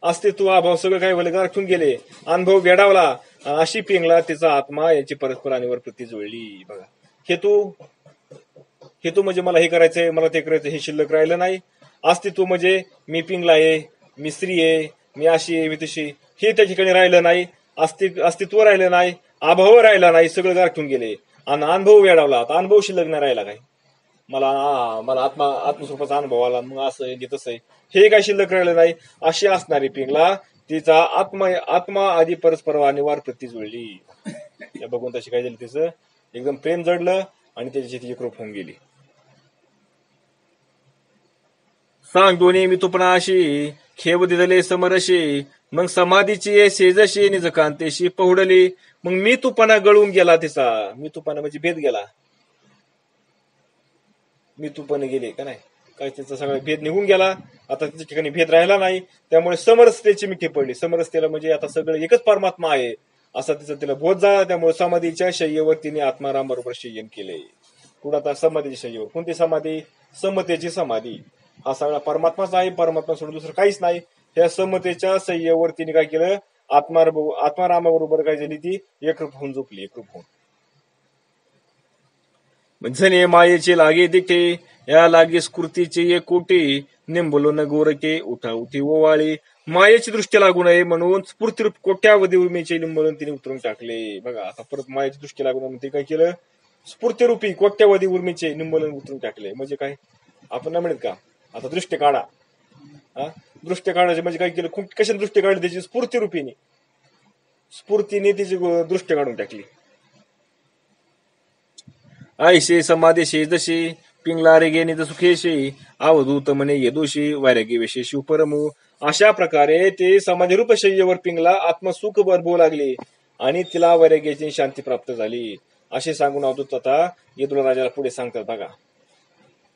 अस्तित्व अभाव सगळं काय झालं? गाठून गेले. अनुभव वेडावला. अशी पिंगला तिचा आत्मा याची परस्पर अनिवार्य प्रती जुळली. बघा, हेतू म्हणजे मला हे करायचंय, मला ते करायचं, हे शिल्लक राहिलं नाही. अस्तित्व म्हणजे मी पिंगला आहे, मी स्त्री आहे, मी अशी आहे, मी तशी, हे त्या ठिकाणी राहिलं नाही. अस्तित्व राहिलं नाही, अभाव राहिला नाही, सगळं गाठून गेले. आणि अनुभव वेडावला. आता अनुभव शिल्लक नाही राहिला. काय मला आत्मस्वरूपाचा अनुभव आला, मग असं आहे तसं आहे, हे काय शिल्लक राहिलं नाही. अशी असणारी पिंगला तिचा आत्मा आधी परस्पर अनिवार्य प्रती जुळली. या बघून तशी काय झाली? तिचं एकदम प्रेम जडलं आणि त्याची ती एकरूप होऊन गेली. सांग दोन्ही मी तुपणा अशी, खेव दिदले समरशी, मग समाधीची सेजशी निज कांतेशी पहुडली. मग मी तुपणा गळून गेला तिचा. मी तुपणा म्हणजे भेद गेला. मी तुपणे गेले का नाही, काय त्याचा सगळा भेद निघून गेला. आता त्याच्या ठिकाणी भेद राहिला नाही. त्यामुळे समरसतेची मिठी पडली. समरसतेला म्हणजे आता सगळं एकच परमात्मा आहे असा तिला बोध झाला. त्यामुळे समाधीच्या शय्येवर तिने आत्माराम बरोबर शय्यन केले. कुठं? आता समाधीच्या शय्येवर. कोणती समाधी? समतेची समाधी. हा सगळा परमात्माच आहे. परमात्मा सोडून दुसरं काहीच नाही. ह्या समतेच्या शय्येवर तिने काय केलं? आत्मारामाबरोबर काय झाली? ती एकरूप होऊन झोपली. एकरूप होऊन झने मायेचे लागे दिखे, या लागे स्कृतीचे ये कोटी, निंबुलो गोरके उठा उठी ओवाळी. मायेची दृष्टी लागू नये म्हणून स्फूर्तीरूप कोट्यावधी उर्मीचे निंबळून तिने उतरून टाकले. बघा, आता परत मायेची दृष्टी लागू नये ते काय केलं? स्फूर्तीरूपी कोट्यावधी उर्मीचे निंबळून उतरून टाकले. म्हणजे काय? आपण नाही म्हणत का आता दृष्टी काढा? दृष्टी काढायचे म्हणजे काय केलं? कशा दृष्टी काढली? त्याची स्फूर्तीने तिची दृष्टी काढून टाकली. आयशे समाधीशी जशी, पिंगला रे गेनी सुखेशी, अवधूत म्हणे यदोशी, वैरागी विशेषी परमू. अशा प्रकारे ते समाधीरूप शय्येवर पिंगला आत्मसुख बरबू लागले आणि तिला वैराग्याची शांती प्राप्त झाली. असे सांगून अवधूत आता यदुला राजाला पुढे सांगतात. बघा,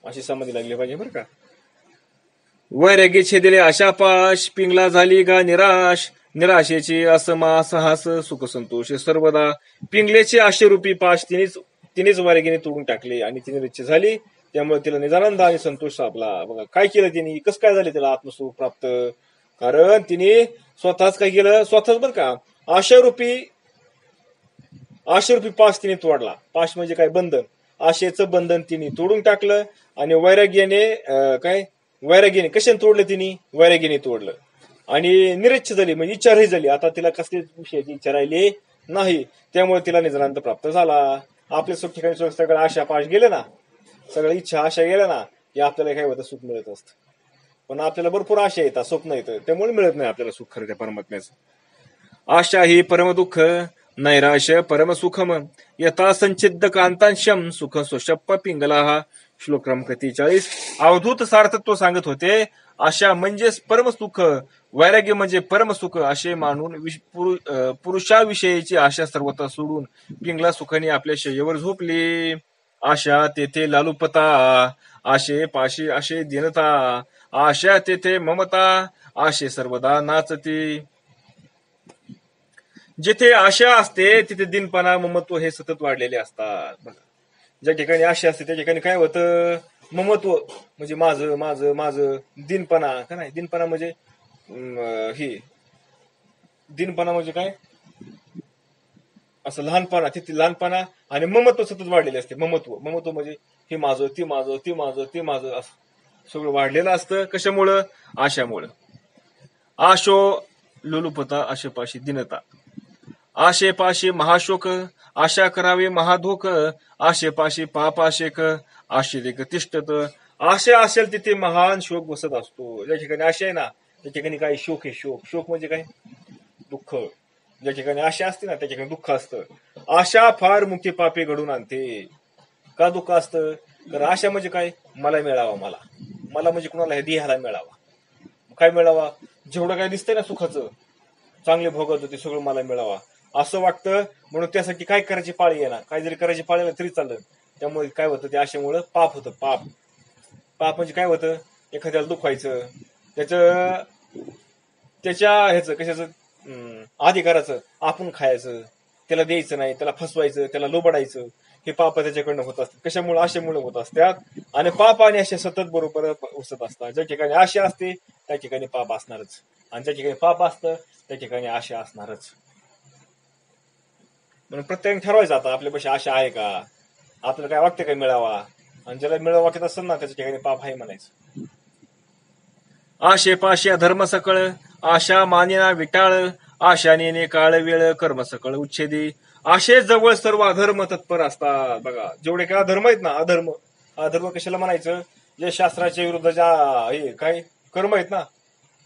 अशी समाधी लागली पाहिजे बरं का. वैराग्य छेदिले आशापाश, पिंगला झाली गा निराश, निराशेची असमा साहस, सुख संतोष सर्वदा. पिंगलेचे आशेरूपी पाश तिनेच वैराग्याने तोडून टाकले आणि तिने रिच्छ झाली. त्यामुळे तिला निजानंद आणि संतोष सापला. बघा, काय केलं तिने? कसं काय झाले तिला आत्मसुख प्राप्त? कारण तिने स्वतःच काय केलं? स्वतःच बरं का, आशारूपी पाश तिने तोडला. पाश म्हणजे काय? बंधन. आशेचं बंधन तिने तोडून टाकलं आणि वैराग्याने कशाने तोडलं? तिने वैराग्याने तोडलं आणि निरच्छ झाली, म्हणजे इच्छा झाली. आता तिला कसली विषयाची इच्छा राहिली नाही. त्यामुळे तिला निजानंद प्राप्त झाला. आपल्या सुख ठिकाणी सगळं आशा पाश गेले ना, सगळं इच्छा आशा गेल्या ना, की आपल्याला काय होतं? सुख मिळत असतं. पण आपल्याला भरपूर आशा येतात, स्वप्न येतं, त्यामुळे मिळत नाही आपल्याला सुख खरं त्या परमात्म्याचं. आशा ही परम दुःख, नैराश्य परम सुखम, यथा संचिद्ध कांतांशम, सुख स्वशप्प पिंगला. हा श्लोक क्रमांक 43. अवधूत सार्थत्व सांगत होते. आशा म्हणजे परमसुख, वैराग्य म्हणजे परमसुख असे मानून पुरुषाविषयीची आशा सर्वथा सोडून पिंगला सुखाने आपल्या शय्येवर झोपली. आशा तेथे लालूपता, आशे पाशी आशे दिनता, आशा तेथे ममता, आशे सर्वदा नाचती. जिथे आशा असते तिथे दिनपणा ममत्व हे सतत वाढलेले असतात. बघा, ज्या ठिकाणी आशा असते त्या ठिकाणी काय होतं, ममत्व म्हणजे माझं माझं माझं, दिनपणा का नाही, दिनपणा म्हणजे हे दिनपणा म्हणजे काय, असं लहानपणा, तिथे लहानपणा आणि ममत्व सतत वाढलेले असते. ममत्व ममत्व म्हणजे हे माझं ते माझं ते माझं ते माझं असं सगळं वाढलेलं असतं. कशामुळं, आशामुळं. आशो लुलुपता आशेपाशी दिनता, आशेपाशी महाशोक, आशा करावे महाधोक, आशेपाशी पाप आशेक, आशेक तिष्ठत. आशा असेल तिथे महान शोक बसत असतो. ज्या ठिकाणी आशा आहे ना त्या ठिकाणी काय शोक आहे. शोक शोक म्हणजे काय, दुःख. ज्या ठिकाणी आशा असते ना त्या ठिकाणी दुःख असतं. आशा फार मुक्ती पापे घडून आणते. का दुःख असतं, तर आशा म्हणजे काय, मला मिळावा, मला मला म्हणजे कुणाला हे देहाला मिळावा. काय मिळावा, जेवढं काय दिसतंय ना सुखाचं, चांगले भोगत ते सगळं मला मिळावा असं वाटतं. म्हणून त्यासाठी काय करायची पाळी आहे ना, काय जरी करायची पाळी आली तरी चाललं. त्यामुळे काय होतं, त्या आशेमुळं पाप होतं. पाप पाप म्हणजे काय होतं, एखाद्याला दुखवायचं, त्याचं त्याच्या ह्याचं कशाचं अधिकाराचं आपण खायचं, त्याला द्यायचं नाही, त्याला फसवायचं, त्याला लोबाडायचं, हे पाप त्याच्याकडनं होत असतात. कशामुळे, आशेमुळे होत असतात. आणि पाप आणि आशा सतत बरोबर उसत असतात. ज्या ठिकाणी आशा असते त्या ठिकाणी पाप असणारच, आणि ज्या ठिकाणी पाप असतं त्या ठिकाणी आशा असणारच. म्हणून प्रत्येकाने ठरवायचं, आता आपल्यापाशी आशा आहे का, आपल्याला काय वाटतं काय मिळावा, आणि ज्याला मिळावं वाटत असेल ना त्याच्या ठिकाणी पाप आहे म्हणायचं. आशेपाशी अधर्म सकळ, आशा मानिना विटाळ, आशा नेणे काळ वेळ, कर्म सकळ उच्छेदी. आशे जवळ सर्व अधर्म तत्पर असतात. बघा, जेवढे काय अधर्म आहेत ना, अधर्म अधर्म कशाला म्हणायचं, जे शास्त्राच्या विरुद्धच्या हे काय कर्म आहेत ना,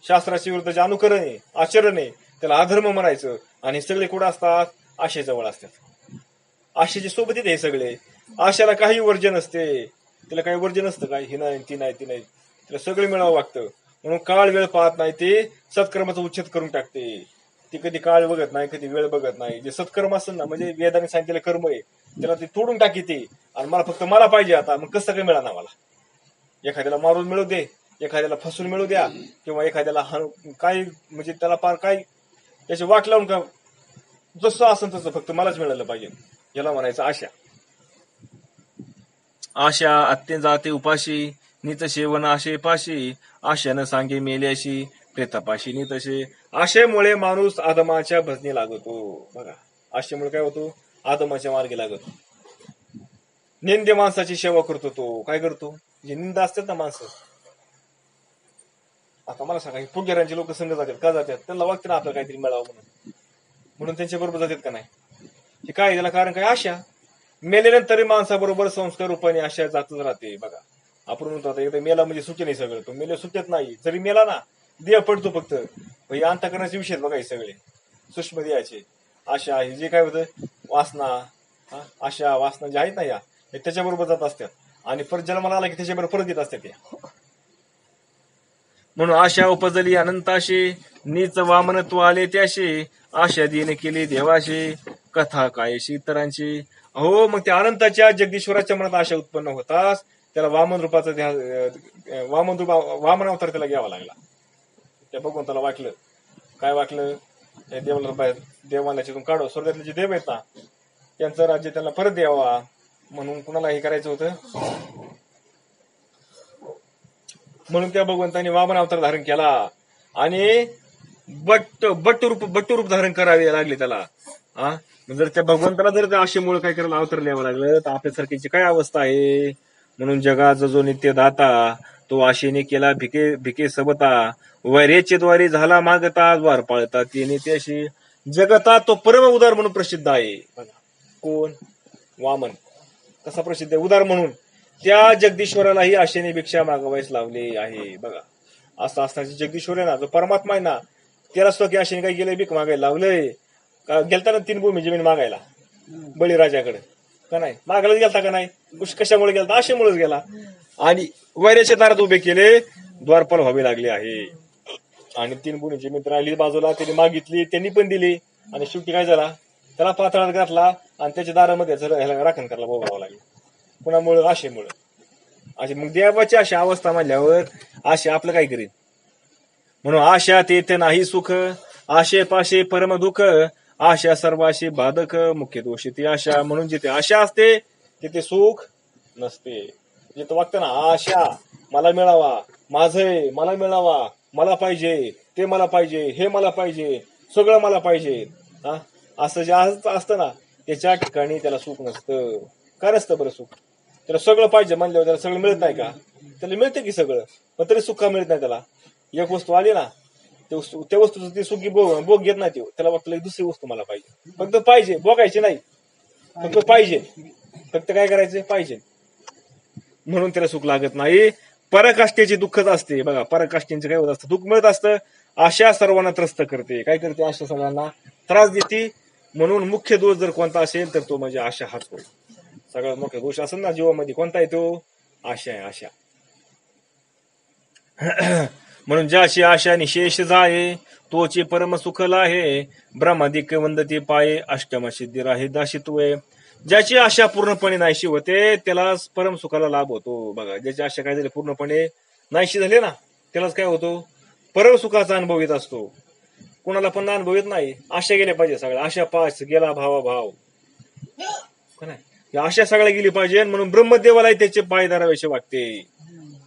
शास्त्राच्या विरुद्ध जे अनुकरण आहे, आचरण आहे, त्याला अधर्म म्हणायचं. आणि सगळे कुठं असतात, आशेजवळ असतात. आशेचे सोबत येते हे सगळे. आशाला काही वर्जन असते, त्याला काही वर्जन असतं काय, ही नाही ती नाही ती नाही, त्याला सगळं मिळावं लागतं. म्हणून काळ वेळ पाहत नाही, ते सत्कर्माचा उच्छेद करून टाकते. ती कधी काळ बघत नाही, कधी वेळ बघत नाही. जे सत्कर्म असेल ना, म्हणजे वेदाने सांगितलेलं कर्म आहे, त्याला ते तोडून टाकी ते. आणि मला फक्त मला पाहिजे आता, मग कसं काय मिळालं मला. एखाद्याला मारून मिळू दे, एखाद्याला फसून मिळू द्या, किंवा एखाद्याला काय म्हणजे त्याला पार काय त्याची वाट लावून का, जसं असेल तसं फक्त मलाच मिळालं पाहिजे, याला म्हणायचं आशा. आशा अत्यंत जाते उपाशी, नित सेवन आशे पाशी, आशानं सांगे मेल्याशी, प्रेतापाशी नितशे. आशेमुळे माणूस आदमाच्या भजनी लागतो. बघा, आशेमुळे काय होतो, आदमाच्या मार्गी लागतो. निंदे माणसाची सेवा करतो. तो काय करतो, जे निंदा असतात ना माणसं, आता मला सांगा, पुजाऱ्यांचे लोक संघ जातात का, जातात त्यांना वाटतं ना आपल्याला काहीतरी मिळावं म्हणून, म्हणून त्यांच्या बरोबर जातात का नाही. हे काय, त्याला कारण काय, आशा. मेल्यानंतर माणसाबरोबर संस्कार रूपाने आशा जातच राहते. बघा, आपण म्हणतो आता एकदा मेला म्हणजे सुखे नाही, सगळं तो मेले सुखेत नाही. जरी मेला ना, देह पडतो फक्त. हे अंतःकरणाचे विषय बघा, हे सगळे सूक्ष्म देहाचे. आशा हे जे काय होतं, वासना, आशा वासना जे आहेत ना, या त्याच्याबरोबर जात असतात. आणि परत जन्माला आला की त्याच्याबरोबर परत येत असतात या. म्हणून आशा उपजली अनंताशी, नीच वामनत्व आले त्याशी, आशा दिन केली देवाशी, कथा कायशी इतरांची. हो, मग त्या अनंताच्या जगदीश्वराच्या मनात आशा उत्पन्न होताच त्याला वामन रूपाचं वामन अवतार त्याला घ्यावा लागला. त्या भगवंताला वाटलं, काय वाटलं, देवाला काढो, स्वर्गातले जे देव आहेत ना त्यांचं राज्य त्यांना परत द्यावा. म्हणून कुणाला हे करायचं होतं, म्हणून त्या भगवंताने वामन अवतार धारण केला. आणि बट्ट रूप धारण करावे लागले त्याला. जर त्या भगवंताला जर आशेमुळे काय करायला अवतार लिहावं लागलं तर आपल्यासारख्याची काय अवस्था आहे. म्हणून जगाचा जो नित्य दाता, तो आशेने केला भिके सबता, वैर्याचे द्वारे झाला मागता, द्वार पाळता ते नित्याशी. जगता तो परम उदार म्हणून प्रसिद्ध आहे. कोण, वामन कसा प्रसिद्ध आहे, उदार म्हणून. त्या जगदीश्वरालाही आशेने भिक्षा मागवायच लावले आहे. बघा, असं असताना जगदीश्वर आहे ना, जो परमात्मा आहे ना, त्याला स्वतः आशेने काय गेलंय, भीक मागायला लावलंय. गेलता ना 3 भूमी जमीन मागायला बळीराजाकडे, का नाही मागायला गेलता का नाही, कशामुळे गेलता, आशेमुळेच गेला. आणि वैऱ्याच्या दारात उभे केले, द्वारपाल व्हावे लागले आहे. आणि 3 भूमी जमीन राहिली बाजूला, त्यांनी मागितली, त्यांनी पण दिली. आणि शेवटी काय झाला, त्याला पातळात घातला आणि त्याच्या दारामध्ये ह्याला राखण करायला बोलावं लागलं. कुणामुळे, आशेमुळे. अशी मग देवाची अशी अवस्था म्हणल्यावर आशा आपलं काय करीन. म्हणून आशा तेथे नाही सुख, आशे पाशे परम दुःख, आशा सर्वाशी बाधक, मुख्य दोषी ती आशा. म्हणून जिथे आशा असते तिथे सुख नसते. जिथं वागतं ना आशा, मला मिळावा, माझं मला मिळावा, मला पाहिजे, ते मला पाहिजे, हे मला पाहिजे, सगळं मला पाहिजे, हा असं जे असतं ना त्याच्या ठिकाणी त्याला सुख नसतं. का नसतं बरं सुख? त्याला सगळं पाहिजे म्हणल्यावर त्याला सगळं मिळत नाही का? त्याला मिळतं की सगळं, पण तरी सुख का मिळत नाही त्याला? एक वस्तू आली ना त्या वस्तूचं ती सुखी भोग घेत नाही. त्याला वाटलं दुसरी वस्तू मला पाहिजे, फक्त पाहिजे, भोगायची नाही, फक्त पाहिजे, फक्त काय करायचं पाहिजे, म्हणून त्याला सुख लागत नाही. पराकाष्ठेची दुःखच असते बघा. पराकाष्ठेचं काय होत असतं, दुःख मिळत असतं. आशा सर्वांना त्रस्त करते. काय करते? आशा सगळ्यांना त्रास देते. म्हणून मुख्य दोष जर कोणता असेल तर तो म्हणजे आशा हाच होय. सगळ्यात मोठा दोष असेल ना जीवामध्ये कोणता आहे तो? आशा आहे, आशा. म्हणून ज्याशी आशा निशेष जाये, तोची परम सुख लाहे, ब्रह्मादिक वंदती पाये, अष्टम सिद्धी राहे दाशित्वे. ज्याची आशा पूर्णपणे नाहीशी होते त्याला परम सुखाला लाभ होतो बघा. ज्याची आशा काय झाली पूर्णपणे नाहीशी झाली ना त्यालाच काय होतो? परम सुखाचा अनुभव येत असतो. कोणाला पण अनुभव येत नाही. आशा गेल्या पाहिजे सगळ्या. आशा पास गेला भावा भाव, आशा सगळ्या गेली पाहिजे. म्हणून ब्रह्मदेवालाही त्याचे पायदाराविषयी वागते.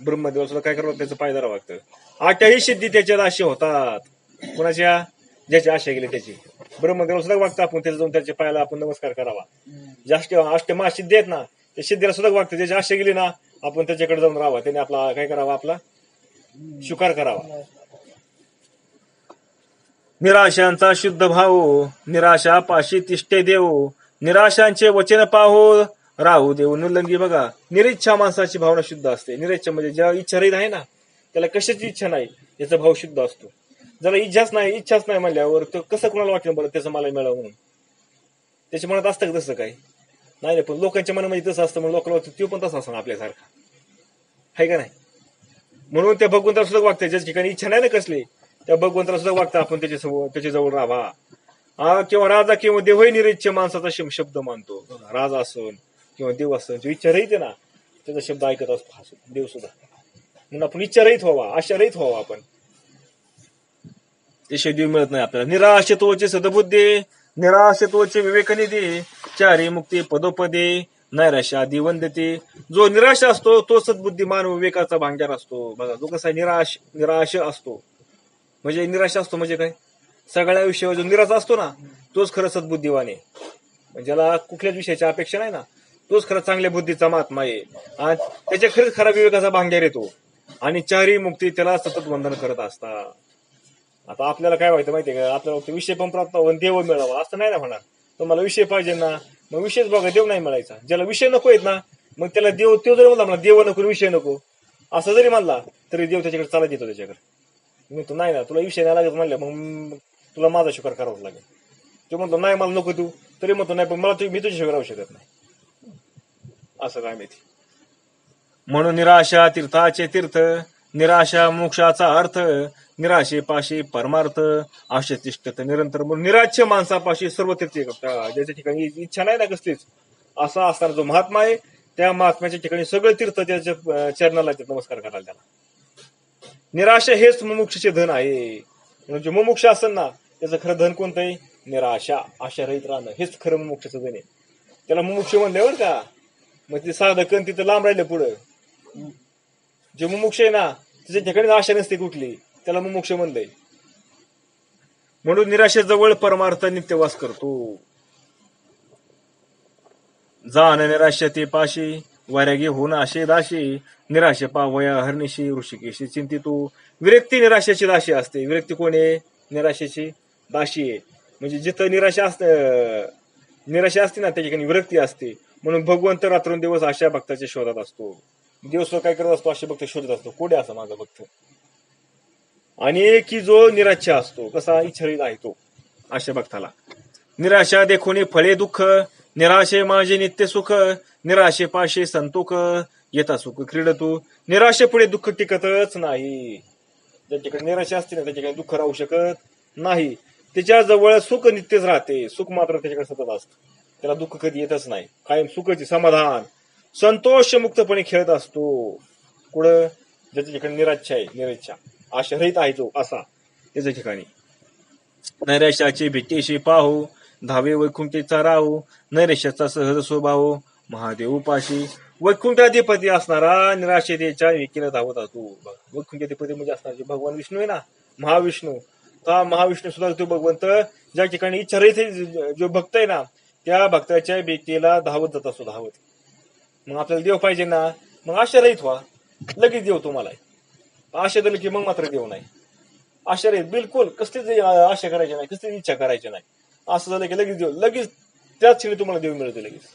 ब्रह्मदेव सुद्धा काय करतात? त्याचं पायदारा वागतं. आठही सिद्धी त्याच्यात आशा होतात. कोणाच्या? ज्याची आशा गेली त्याची. ब्रह्मदेव सुद्धा वागतं. आपण त्याला जाऊन त्याच्या पायाला आपण नमस्कार करावा. जास्त अष्टमा सिद्धी आहेत ना त्या सिद्धीला सुद्धा वागतं. त्याची आशा गेली ना आपण त्याच्याकडे जाऊन राहावा. त्याने आपला काय करावा? आपला स्वीकार करावा. निराशांचा शुद्ध भाव, निराशा पाशी तिष्ठे देव, निराशांचे वचन पाहो, राहू देव नुलंगी बघा. निरिच्छा माणसाची भावना शुद्ध असते. निरिच्छा म्हणजे ज्या इच्छा रहित आहे ना त्याला कशाची इच्छा नाही याचा भाव शुद्ध असतो. ज्याला इच्छाच नाही म्हणल्यावर तो कसं कुणाला वाटलं बरं त्याचं मला मिळावं म्हणून? त्याच्या मनात असतं का तसं काही? नाही. पण लोकांच्या मनामध्ये तसं असतं. म्हणून लोकांना वाटतं तो पण तसा असं आपल्यासारखा आहे का नाही? म्हणून त्या भगवंताला सुद्धा वागतं. ज्याच्या ठिकाणी इच्छा नाही ना कसली त्या भगवंताला सुद्धा वागतं आपण त्याच्या जवळ राहावा. किंवा राजा किंवा देवही निरिच्छ माणसाचा शब्द मानतो. राजा असून किंवा देव असून जो इच्छा रहित ना त्याचा शब्द ऐकत असतो देव सुद्धा. म्हणून आपण इच्छा रहित व्हावा, आशा रहित व्हावा आपण. ते देव मिळत नाही आपल्याला. निराशत्वाचे सदबुद्धी, निराशत्वाचे विवेकनिधी, चारी मुक्ती पदोपदे, नैराश्यादी वंदते. जो निराश असतो तो सद्बुद्धिमान विवेकाचा भांगार असतो बघा. जो कसा निराश असतो म्हणजे निराश असतो म्हणजे काय? सगळ्या विषयावर जो निराश असतो ना तोच खरं सद्बुद्धिवान आहे. ज्याला कुठल्याच विषयाची अपेक्षा नाही ना तोच खरं चांगल्या बुद्धीचा महात्मा आहे. आणि त्याच्या खरंच खरा विवेकाचा भांगार येतो. आणि चारही मुक्ती त्याला सतत वंदन करत असतात. आता आपल्याला काय व्हायचं माहितीये का? आपल्याला विषय पण प्राप्त हो देव मिळावा असं नाही ना म्हणणार. तुम्हाला विषय पाहिजे ना मग विषयच बघा. देव नाही मिळायचा. ज्याला विषय नको आहेत ना मग त्याला देव तो जरी म्हणला देव नको विषय नको असं जरी म्हणला तरी देव त्याच्याकडे चालत येतो. त्याच्याकडे मी तो नाही ना तुला विषय नाही लागत म्हणलं मग तुला माझा स्वीकार करावाच लागेल. तो म्हणतो नाही मला नको तू तरी म्हणतो नाही पण मला मी तुझ्याशिवाय राहू शकत नाही. असं काय माहिती. म्हणून निराशा तीर्थाचे तीर्थ, निराशा मोक्षाचा अर्थ, निराशे पाशी परमार्थ, आशा तिष्ठत निरंतर. म्हणून निराश्य माणसापाशी सर्व तीर्थ ज्याच्या ठिकाणी इच्छा नाही ना कसलीच असा असताना जो महात्मा आहे त्या महात्म्याच्या ठिकाणी सगळे तीर्थ त्याच्या चरणाला नमस्कार करायला त्याला. निराशा हेच मुमुक्षचे धन आहे. म्हणजे मुमुक्ष असेल ना त्याचं खरं धन कोणतं आहे? निराशा, आशा रहित राहणं हेच खरं मुमुक्षचं धन आहे. त्याला मुमुक्ष म्हणल्यावर का मग ते साधकन तिथं लांब राहिलं पुढं. जे मुमुक्ष आहे ना त्याच्या ठिकाणी आशा नसते कुठली त्याला मुमुक्ष म्हणलंय. म्हणून निराशेजवळ परमार्थ नित्यवास करतो. जाण निराशा ते पाशी, वैरागी होऊन आशे दाशी, निराशे पावया हरनिशी, ऋषिकेशी चिंतितो. विरक्ती निराशेची दाशी असते. विरक्ती कोण आहे? निराशेची दाशी आहे. म्हणजे जिथं निराशा असते ना त्या ठिकाणी विरक्ती असते. म्हणून भगवंत रात्रंदिवस अशा भक्ताच्या शोधात असतो. दिवस काय करत असतो? अशा भक्त शोधत असतो. कोडे असा माझा भक्त. आणि की जो निराशा असतो कसा इच्छारहित आहे तो अशा भक्ताला. निराशा देखोनी फळे दुःख, निराशे माझे नित्य सुख, निराशे पाशे संतोख, येता सुख क्रीडतू. निराशेपुढे दुःख टिकतच नाही. ज्या ठिकाणी निराशा असते ना त्या ठिकाणी दुःख राहू शकत नाही. त्याच्याजवळ सुख नित्यच राहते. सुख मात्र त्याच्याकडे सतत असतं. त्याला दुःख कधी येतच नाही. कायम सुखाची समाधान संतोष मुक्तपणे खेळत असतो. कुठं? ज्याच्या ठिकाणी निराच्छा आहे, निराच्छा आशा रहित आहे जो असा त्याच्या ठिकाणी. नैराश्याची भीतीशी पाहू, धावे वैकुंठीचा राहू, नैराश्याचा सहज स्वभाव महादेव उपाशी. वैकुंठाधिपती असणारा निराशेच्या विकीला धावत असतो. वैकुंठाधिपती म्हणजे असणार जे भगवान विष्णू आहे ना, महाविष्णू. हा महाविष्णू सुद्धा तो भगवंत ज्या ठिकाणी इच्छा रहित जो भक्त आहे ना, त्या भक्ताच्या भीतीला धावत जात असतो, धावत. मग आपल्याला देव पाहिजे ना, मग आशा रहित व्हा, लगेच देव तुम्हाला. आशा दिली की मग मात्र देव नाही. आशा रहित बिलकुल कसलीच आशा करायची नाही, कसलीच इच्छा करायची नाही. असं झालं की लगेच देव, लगेच त्याच क्षणी तुम्हाला देव मिळतो लगेच.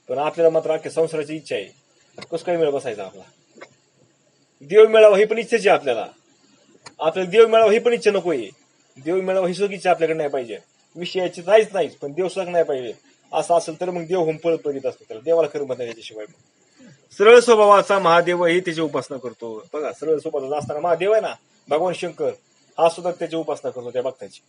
पण आपल्याला मात्र अख्ख्या संसाराची इच्छा आहे, कसं काय मिळत बसायचा आपला. देव मिळावा ही पण इच्छाची आपल्याला. आपल्याला देव मिळावा ही पण इच्छा नकोय. देव मिळावा ही सुद्धा इच्छा आपल्याकडे नाही पाहिजे. विषयाची नाहीच नाहीच, पण देव सुद्धा नाही पाहिजे. असं असेल तर मग देव होम पळत पडित असतो, त्याला देवाला खरं म्हणतात त्याच्याशिवाय. सरळ स्वभावाचा महादेवही त्याची उपासना करतो. बघा, सरळ स्वभावाचा असताना महादेव आहे ना, भगवान शंकर, हा सुद्धा त्याची उपासना करतो त्या भक्ताची.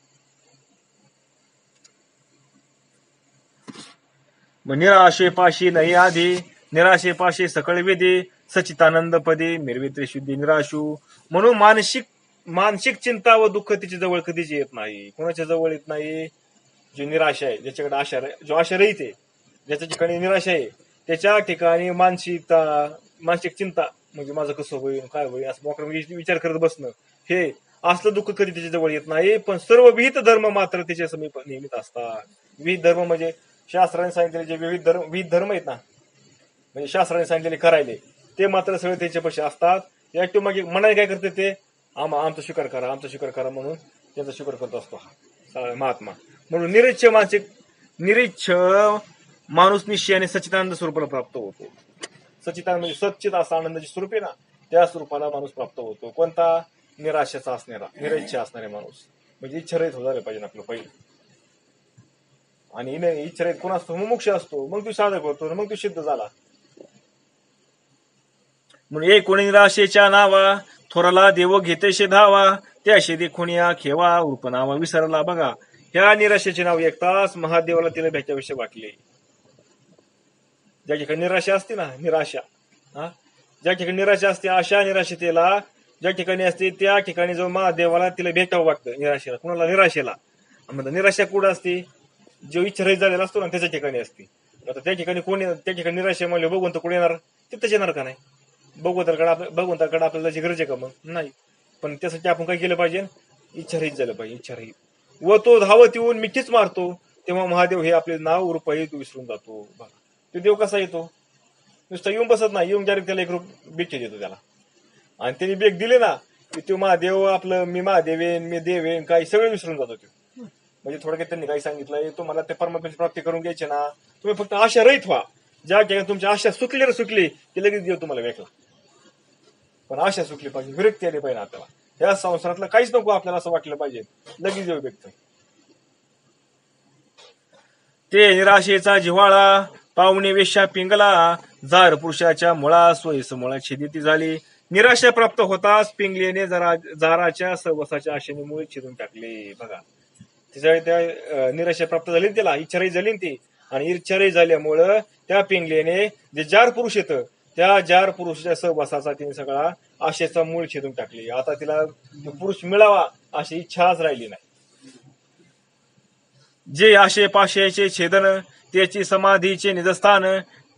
निराशे पाशी नाही आधी, निराशे पाशी सकळ विधी, सचितानंद पदी निर्वित्री शुद्धी निराशू. म्हणून मानसिक चिंता व दुःख तिच्या जवळ कधीच येत नाही. कोणाच्या जवळ येत नाही? जो निराशा आहे, ज्याच्याकडे आशा, जो आशा रहित आहे, ज्याच्या ठिकाणी निराशा आहे, त्याच्या ठिकाणी मानसिक चिंता म्हणजे माझं कसं होईल, काय होईल, असं मोकळा विचार करत बसणं, हे असलं दुःख कधी त्याच्या जवळ येत नाही. पण सर्व विहित धर्म मात्र त्याच्या समीप नियमित असतात. विहित धर्म म्हणजे शास्त्राने सांगितलेले जे विविध धर्म आहेत ना, म्हणजे शास्त्राने सांगितलेले करायले, ते मात्र सगळे त्याच्यापाशी असतात. ऍक्टिव्ह मग मनाने काय करते ते, आमचा स्वीकार करा, आमचा स्वीकार करा म्हणून त्यांचा स्वीकार करत असतो हा महात्मा. म्हणून निरीच्छ माणूस निश्चयाने सच्चिदानंद स्वरूपाला प्राप्त होतो. सच्चिदानंद म्हणजे सच्चित असा आनंदाचे स्वरूप आहे ना, त्या स्वरूपाला माणूस प्राप्त होतो. कोणता? निराशाचा असणारा, निरीच्छ असणारे माणूस. म्हणजे इच्छा रहित झालं पाहिजे आपलं पहिलं. आणि इच्छा रहित कोण असतो? मुमुक्ष असतो. मग तू साधक होतो, मग तू सिद्ध झाला. म्हणून एक कोणी निराशेच्या नावा, थोराला देव घेतेशे धावा, त्याशे देखुनिया खेवा उर्पणावा विसरला. बघा, ह्या निराशेचे नाव ऐकताच महादेवाला तिला भेटाविषयी वाटले. ज्या ठिकाणी निराशा असते ना, निराशा, ज्या ठिकाणी निराशा असते, अशा निराशेला ज्या ठिकाणी असते त्या ठिकाणी जो महादेवाला तिला भेटावं वाटतं. निराशेला, कुणाला? निराशेला. म्हणजे निराशा कुठं असते? जो इच्छा रहित झालेला असतो ना, त्याच्या ठिकाणी असते. आता त्या ठिकाणी कोणी, त्या ठिकाणी निराशा म्हणजे भगवंत कुठे येणार? तिथंच येणार का नाही? भगवंताकडे आपल्याला जायची गरज आहे का? मग नाही. पण त्यासाठी आपण काय केलं पाहिजे? इच्छा रहित झालं पाहिजे, इच्छा रहित. व तो धावत येऊन मिठीच मारतो, तेव्हा महादेव हे आपले नाव रूपही विसरून जातो. बघा, तो देव कसा येतो? नुसता येऊन बसत नाही, येऊन डायरेक्ट त्याला एक रूप बेचे देतो त्याला. आणि त्यांनी बेग दिले ना की तो महादेव आपलं मी महादेवेन, मी देवेन, काही सगळं विसरून जातो तो. म्हणजे थोडक्यात त्यांनी काही सांगितलंय, तुम्हाला ते परमात्म्याची प्राप्ती करून घ्यायची ना, तुम्ही फक्त आशा रहित व्हा. ज्या ठिकाणी तुमची आशा सुकली की लगेच देव तुम्हाला भेटला. पण आशा सुकली पाहिजे, विरक्ती आली पाहिजे आपल्याला. या संसारातलं काहीच नको आपल्याला असं वाटलं पाहिजे, लगेच देव भेटतो. ते निराशेचा जिव्हाळा पाहुणे वेश्या पिंगला, जार पुरुषाच्या मुळा सोयीस मुळा छेदिती झाली. निराशा प्राप्त होताच पिंगलेने जाराच्या सहवासाच्या आशेने मुळे छेदून टाकले. बघा, त्या निराशा प्राप्त झाली त्याला, इच्छारही झाली ती. आणि इच्छारही झाल्यामुळं त्या पिंगलेने जे जार पुरुष येतं, त्या जार पुरुषाच्या सहवासाचा तिने सगळा आशेचा मूळ छेदून टाकले. आता तिला पुरुष मिळावा अशी इच्छाच राहिली नाही. जे आशे पाशयाचे छेदन, त्याची समाधीचे निजस्थान,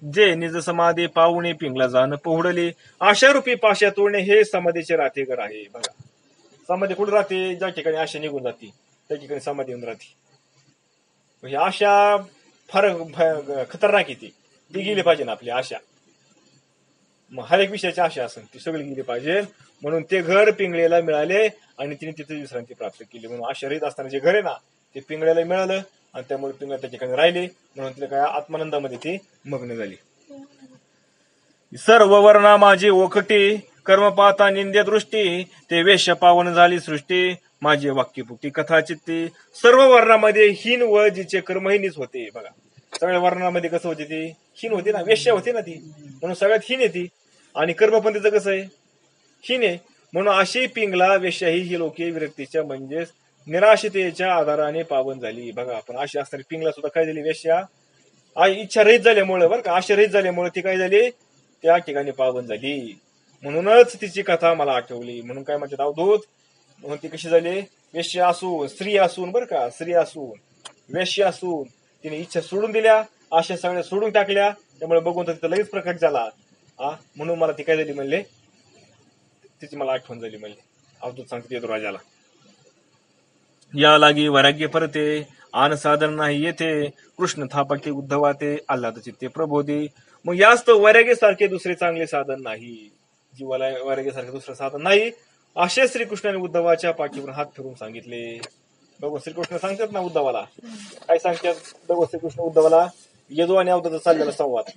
जे निज समाधी पाहुणे पिंगला जाण पोहडले. आशारूपी पाशा तोडणे हे समाधीचे राहते घर आहे. बघा, समाधी कुठे राहते? ज्या ठिकाणी आशा निघून जाते त्या ठिकाणी समाधी येऊन राहते. म्हणजे आशा फार खतरनाक येते, ती गेली पाहिजे ना आपली आशा. मग हर एक विषयाची आशा असेल ती सगळी गेली पाहिजे. म्हणून ते घर पिंगळेला मिळाले आणि तिने तिथे विश्रांती प्राप्त केली. म्हणून आशा रहित असताना जे घर आहे ना, ते पिंगळ्याला मिळालं आणि त्यामुळे पिंगळ्या त्या ठिकाणी राहिले. म्हणून तिला काय आत्मानंदामध्ये ती मग्न झाली. सर्व वर्णा माझी ओखटी, कर्मपाता निंद्य दृष्टी, ते वेश्य पावन झाली सृष्टी, माझी वाक्यपुटी कथा चित्ती. सर्व वर्णामध्ये हीन व जिचे कर्मही नीच होते. बघा, सगळ्या वर्णामध्ये कसं होते? ती हीन होती ना, वेश्या होती ना ती, म्हणून सगळ्यात हीन येते. आणि कर्म पण तिचं कसं आहे? हीन आहे. म्हणून अशी पिंगला वेश्याही ही लोके विरक्तीच्या म्हणजेच निराशतेच्या आधाराने पावन झाली. बघा, पण अशी असणारी पिंगला सुद्धा काय झाली? वेश्या इच्छा रहित झाल्यामुळे बरं का, आशा रहित झाल्यामुळे ती काय झाली, त्या ठिकाणी पावन झाली. म्हणूनच तिची कथा मला आठवली. म्हणून काय म्हणतात अवधूत, म्हणून ती कशी झाली, वेश्या असून, स्त्री असून बरं का, स्त्री असून, वेश्या असून तिने इच्छा सोडून दिल्या, आशा सगळ्या सोडून टाकल्या. त्यामुळे बघून तर तिथं लगेच प्रकट झाला. म्हणून मला ती काय झाली म्हणले, तिची मला आठवण झाली म्हणले. अवधूत सांगते यदुराजाला, या लागी वैराग्य परते, आन साधन नाही येथे, कृष्ण थापके उद्धवा ते, आल्हाद चित्ते प्रबोधी. मग याच तर वैराग्यासारखे दुसरे चांगले साधन नाही, जीवाला वैराग्यासारखे दुसरं साधन नाही, असे श्रीकृष्णाने उद्धवाच्या पाठीवर हात फिरून सांगितले. बघू श्रीकृष्ण सांगतात ना उद्धवाला, काय सांगतात बघू श्रीकृष्ण उद्धवाला, यदू आणि अवधूत चाललेला संवाद.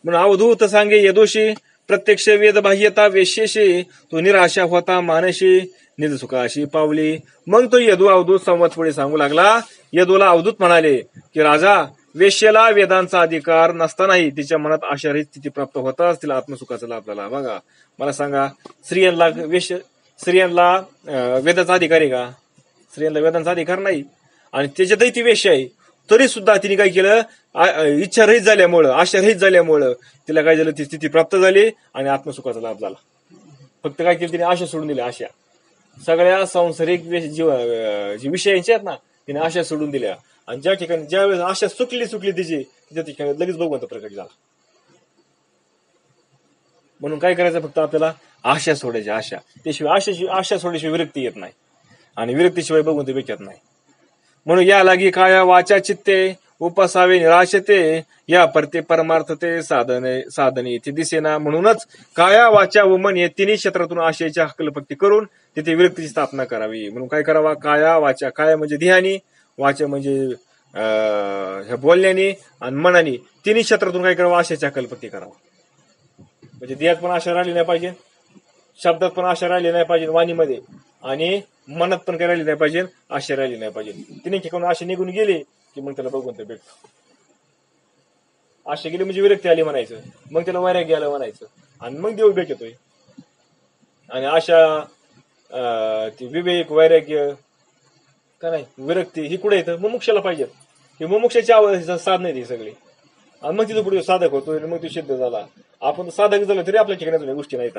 म्हणून अवधूत सांगे यदोशी, प्रत्यक्ष वेद बाह्यता वेश्येशी, तो निराशा होता मानशी, निज सुखाशी पावली. मग तो यदू अवधूत संवाद पुढे सांगू लागला. यदूला अवधूत म्हणाले की राजा, वेश्येला वेदांचा अधिकार नसतानाही तिच्या मनात आशारहित स्थिती प्राप्त होताच तिला आत्मसुखाचा लाभ झाला. बघा मला सांगा, स्त्रियांना वेदाचा अधिकार आहे का? स्त्रियांना वेदांचा अधिकार नाही, आणि त्याच्यातही ती वेश्या आहे. तरी सुद्धा तिने काय केलं, इच्छा रहित झाल्यामुळं, आशा रहित झाल्यामुळं तिला काय झालं, ती स्थिती प्राप्त झाली आणि आत्मसुखाचा लाभ झाला. फक्त काय केलं तिने, आशा सोडून दिल्या. आशा सगळ्या सांसारिक जी विषयांच्या आहेत ना, तिने आशा सोडून दिल्या. आणि ज्या ठिकाणी ज्या वेळेस आशा सुकली तिच्या ठिकाणी लगेच भगवंत प्रकट झाला. म्हणून काय करायचं, फक्त आपल्याला आशा सोडायची. आशा त्याशिवाय आशा सोडल्याशिवाय विरक्ती येत नाही, आणि विरक्तीशिवाय भगवंत भेटत नाही. म्हणून या लागी काया वाचा चित्ते, उपासावे निराशते, या परते परमार्थते साधने इथे दिसेना. म्हणूनच काया वाचा व मन या तिन्ही क्षेत्रातून आशयाची हकलपट्टी करून तिथे विरक्तीची स्थापना करावी. म्हणून काय करावा, काया वाचा, काया म्हणजे ध्यानी, वाचा म्हणजे ह्या बोलण्याने, आणि मनाने, तिन्ही क्षेत्रातून काय करावं, आशयाची हकलपट्टी करावा. म्हणजे देहात पण आशा राहिली नाही पाहिजे, शब्दात पण आशा राहिली नाही पाहिजे वाणीमध्ये, आणि मनात पण काय राहिली नाही पाहिजे, आशा राहिली नाही पाहिजे. तिने ठिकाणी आशा निघून गेली की मग त्याला भगवंत भेटतो. आशा गेली म्हणजे विरक्ती आली म्हणायचं, मग त्याला वैराग्य आलं म्हणायचं, आणि मग देव भेटतोय. आणि आशा ती विवेक वैराग्य का नाही, विरक्ती ही कुठे येतं, मुमुक्षाला पाहिजेत. ही मुमुक्षाची आवड साधन आहे ती सगळी. आणि मग तिथं पुढे साधक होतोय, मग ती सिद्ध झाला. आपण साधक झालो तरी आपल्या ठिकाणी जुन्या गोष्टी नाहीत.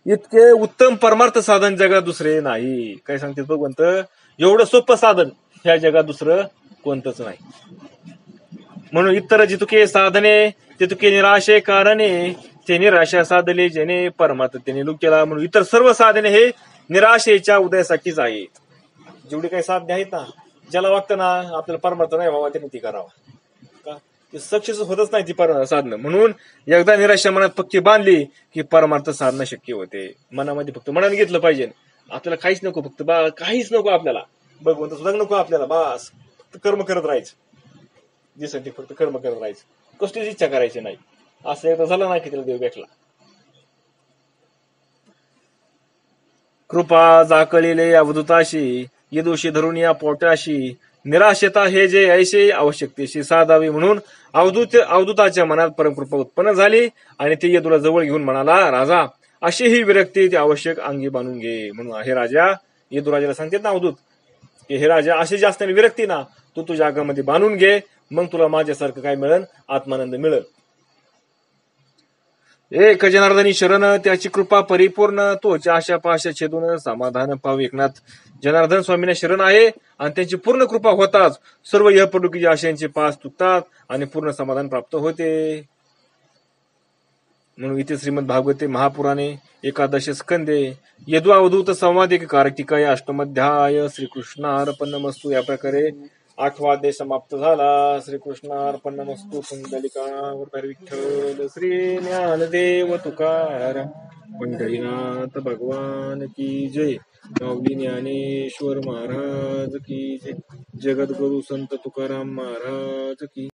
इतके उत्तम परमार्थ साधन जगात दुसरे नाही. काय सांगते भगवंत, एवढं सोपं साधन ह्या जगात दुसरं कोणतंच नाही. म्हणून इतर जितुके साधने तितुके निराशे कारणे, ते निराशा साधले जेणे परमार्थ त्याने लुकेला. म्हणून इतर सर्व साधने हे निराशेच्या उदयासाठीच आहेत. जेवढी काही साधने आहेत ना, ज्याला वाटतं ना आपल्याला परमार्थ नाही व्हावा त्याने ती करावा, का ते सक्सेस होतच नाही ती साधनं. म्हणून एकदा निराशा मनात पक्की बांधली की परमार्थ साधणं शक्य होते. मनामध्ये फक्त मनाने घेतलं पाहिजे, आपल्याला काहीच नको, फक्त काहीच नको आपल्याला, भगवंत सुद्धा नको आपल्याला, बस फक्त कर्म करत राहायचं. दिवसांनी फक्त कर्म करत राहायचं, कसलीच इच्छा करायची नाही. असं एकदा झालं नाही की त्याला देव भेटला. कृपा जाकळीले अवधूताशी, यदोशी धरून या पोटाशी, निराशता हे जे ऐसे आवश्यकतेशी साधावी. म्हणून अवधूताच्या मनात परमकृपा उत्पन्न झाली, आणि ते यदूला जवळ घेऊन म्हणाला, राजा अशी ही विरक्ती ती आवश्यक अंगी बांधून घे. म्हणून हे राजा, यदुराजाला सांगतात ना अवधूत की हे राजा, अशी जास्त विरक्ती ना तू तुझ्या अंगामध्ये बांधून घे, मग तुला माझ्यासारखं काय मिळेल, आत्मानंद मिळेल. एक जनार्दनी शरण, त्याची कृपा परिपूर्ण, तोच्या आशा पाशा छेदून समाधान पाव. एकनाथ जनार्दन स्वामींना शरण आहे, आणि त्यांची पूर्ण कृपा होताच सर्व यहपडुकीच्या आशयांचे पास तुटतात आणि पूर्ण समाधान प्राप्त होते. म्हणून इथे श्रीमद भागवते महापुराणे 11 स्कंदे यदु अवधूत संवाद एक कार्तिकाय अष्टमाध्याय. श्रीकृष्णार्पणमस्तु. या प्रकारे 8वा अध्याय समाप्त झाला. श्रीकृष्णार्पणमस्तु. पुंडलिकावतार विठ्ठल श्री ज्ञानदेव तुकाराम पंढरीनाथ भगवान की जय. माऊली ज्ञानेश्वर महाराज की जय. जगद्गुरु संत तुकाराम महाराज की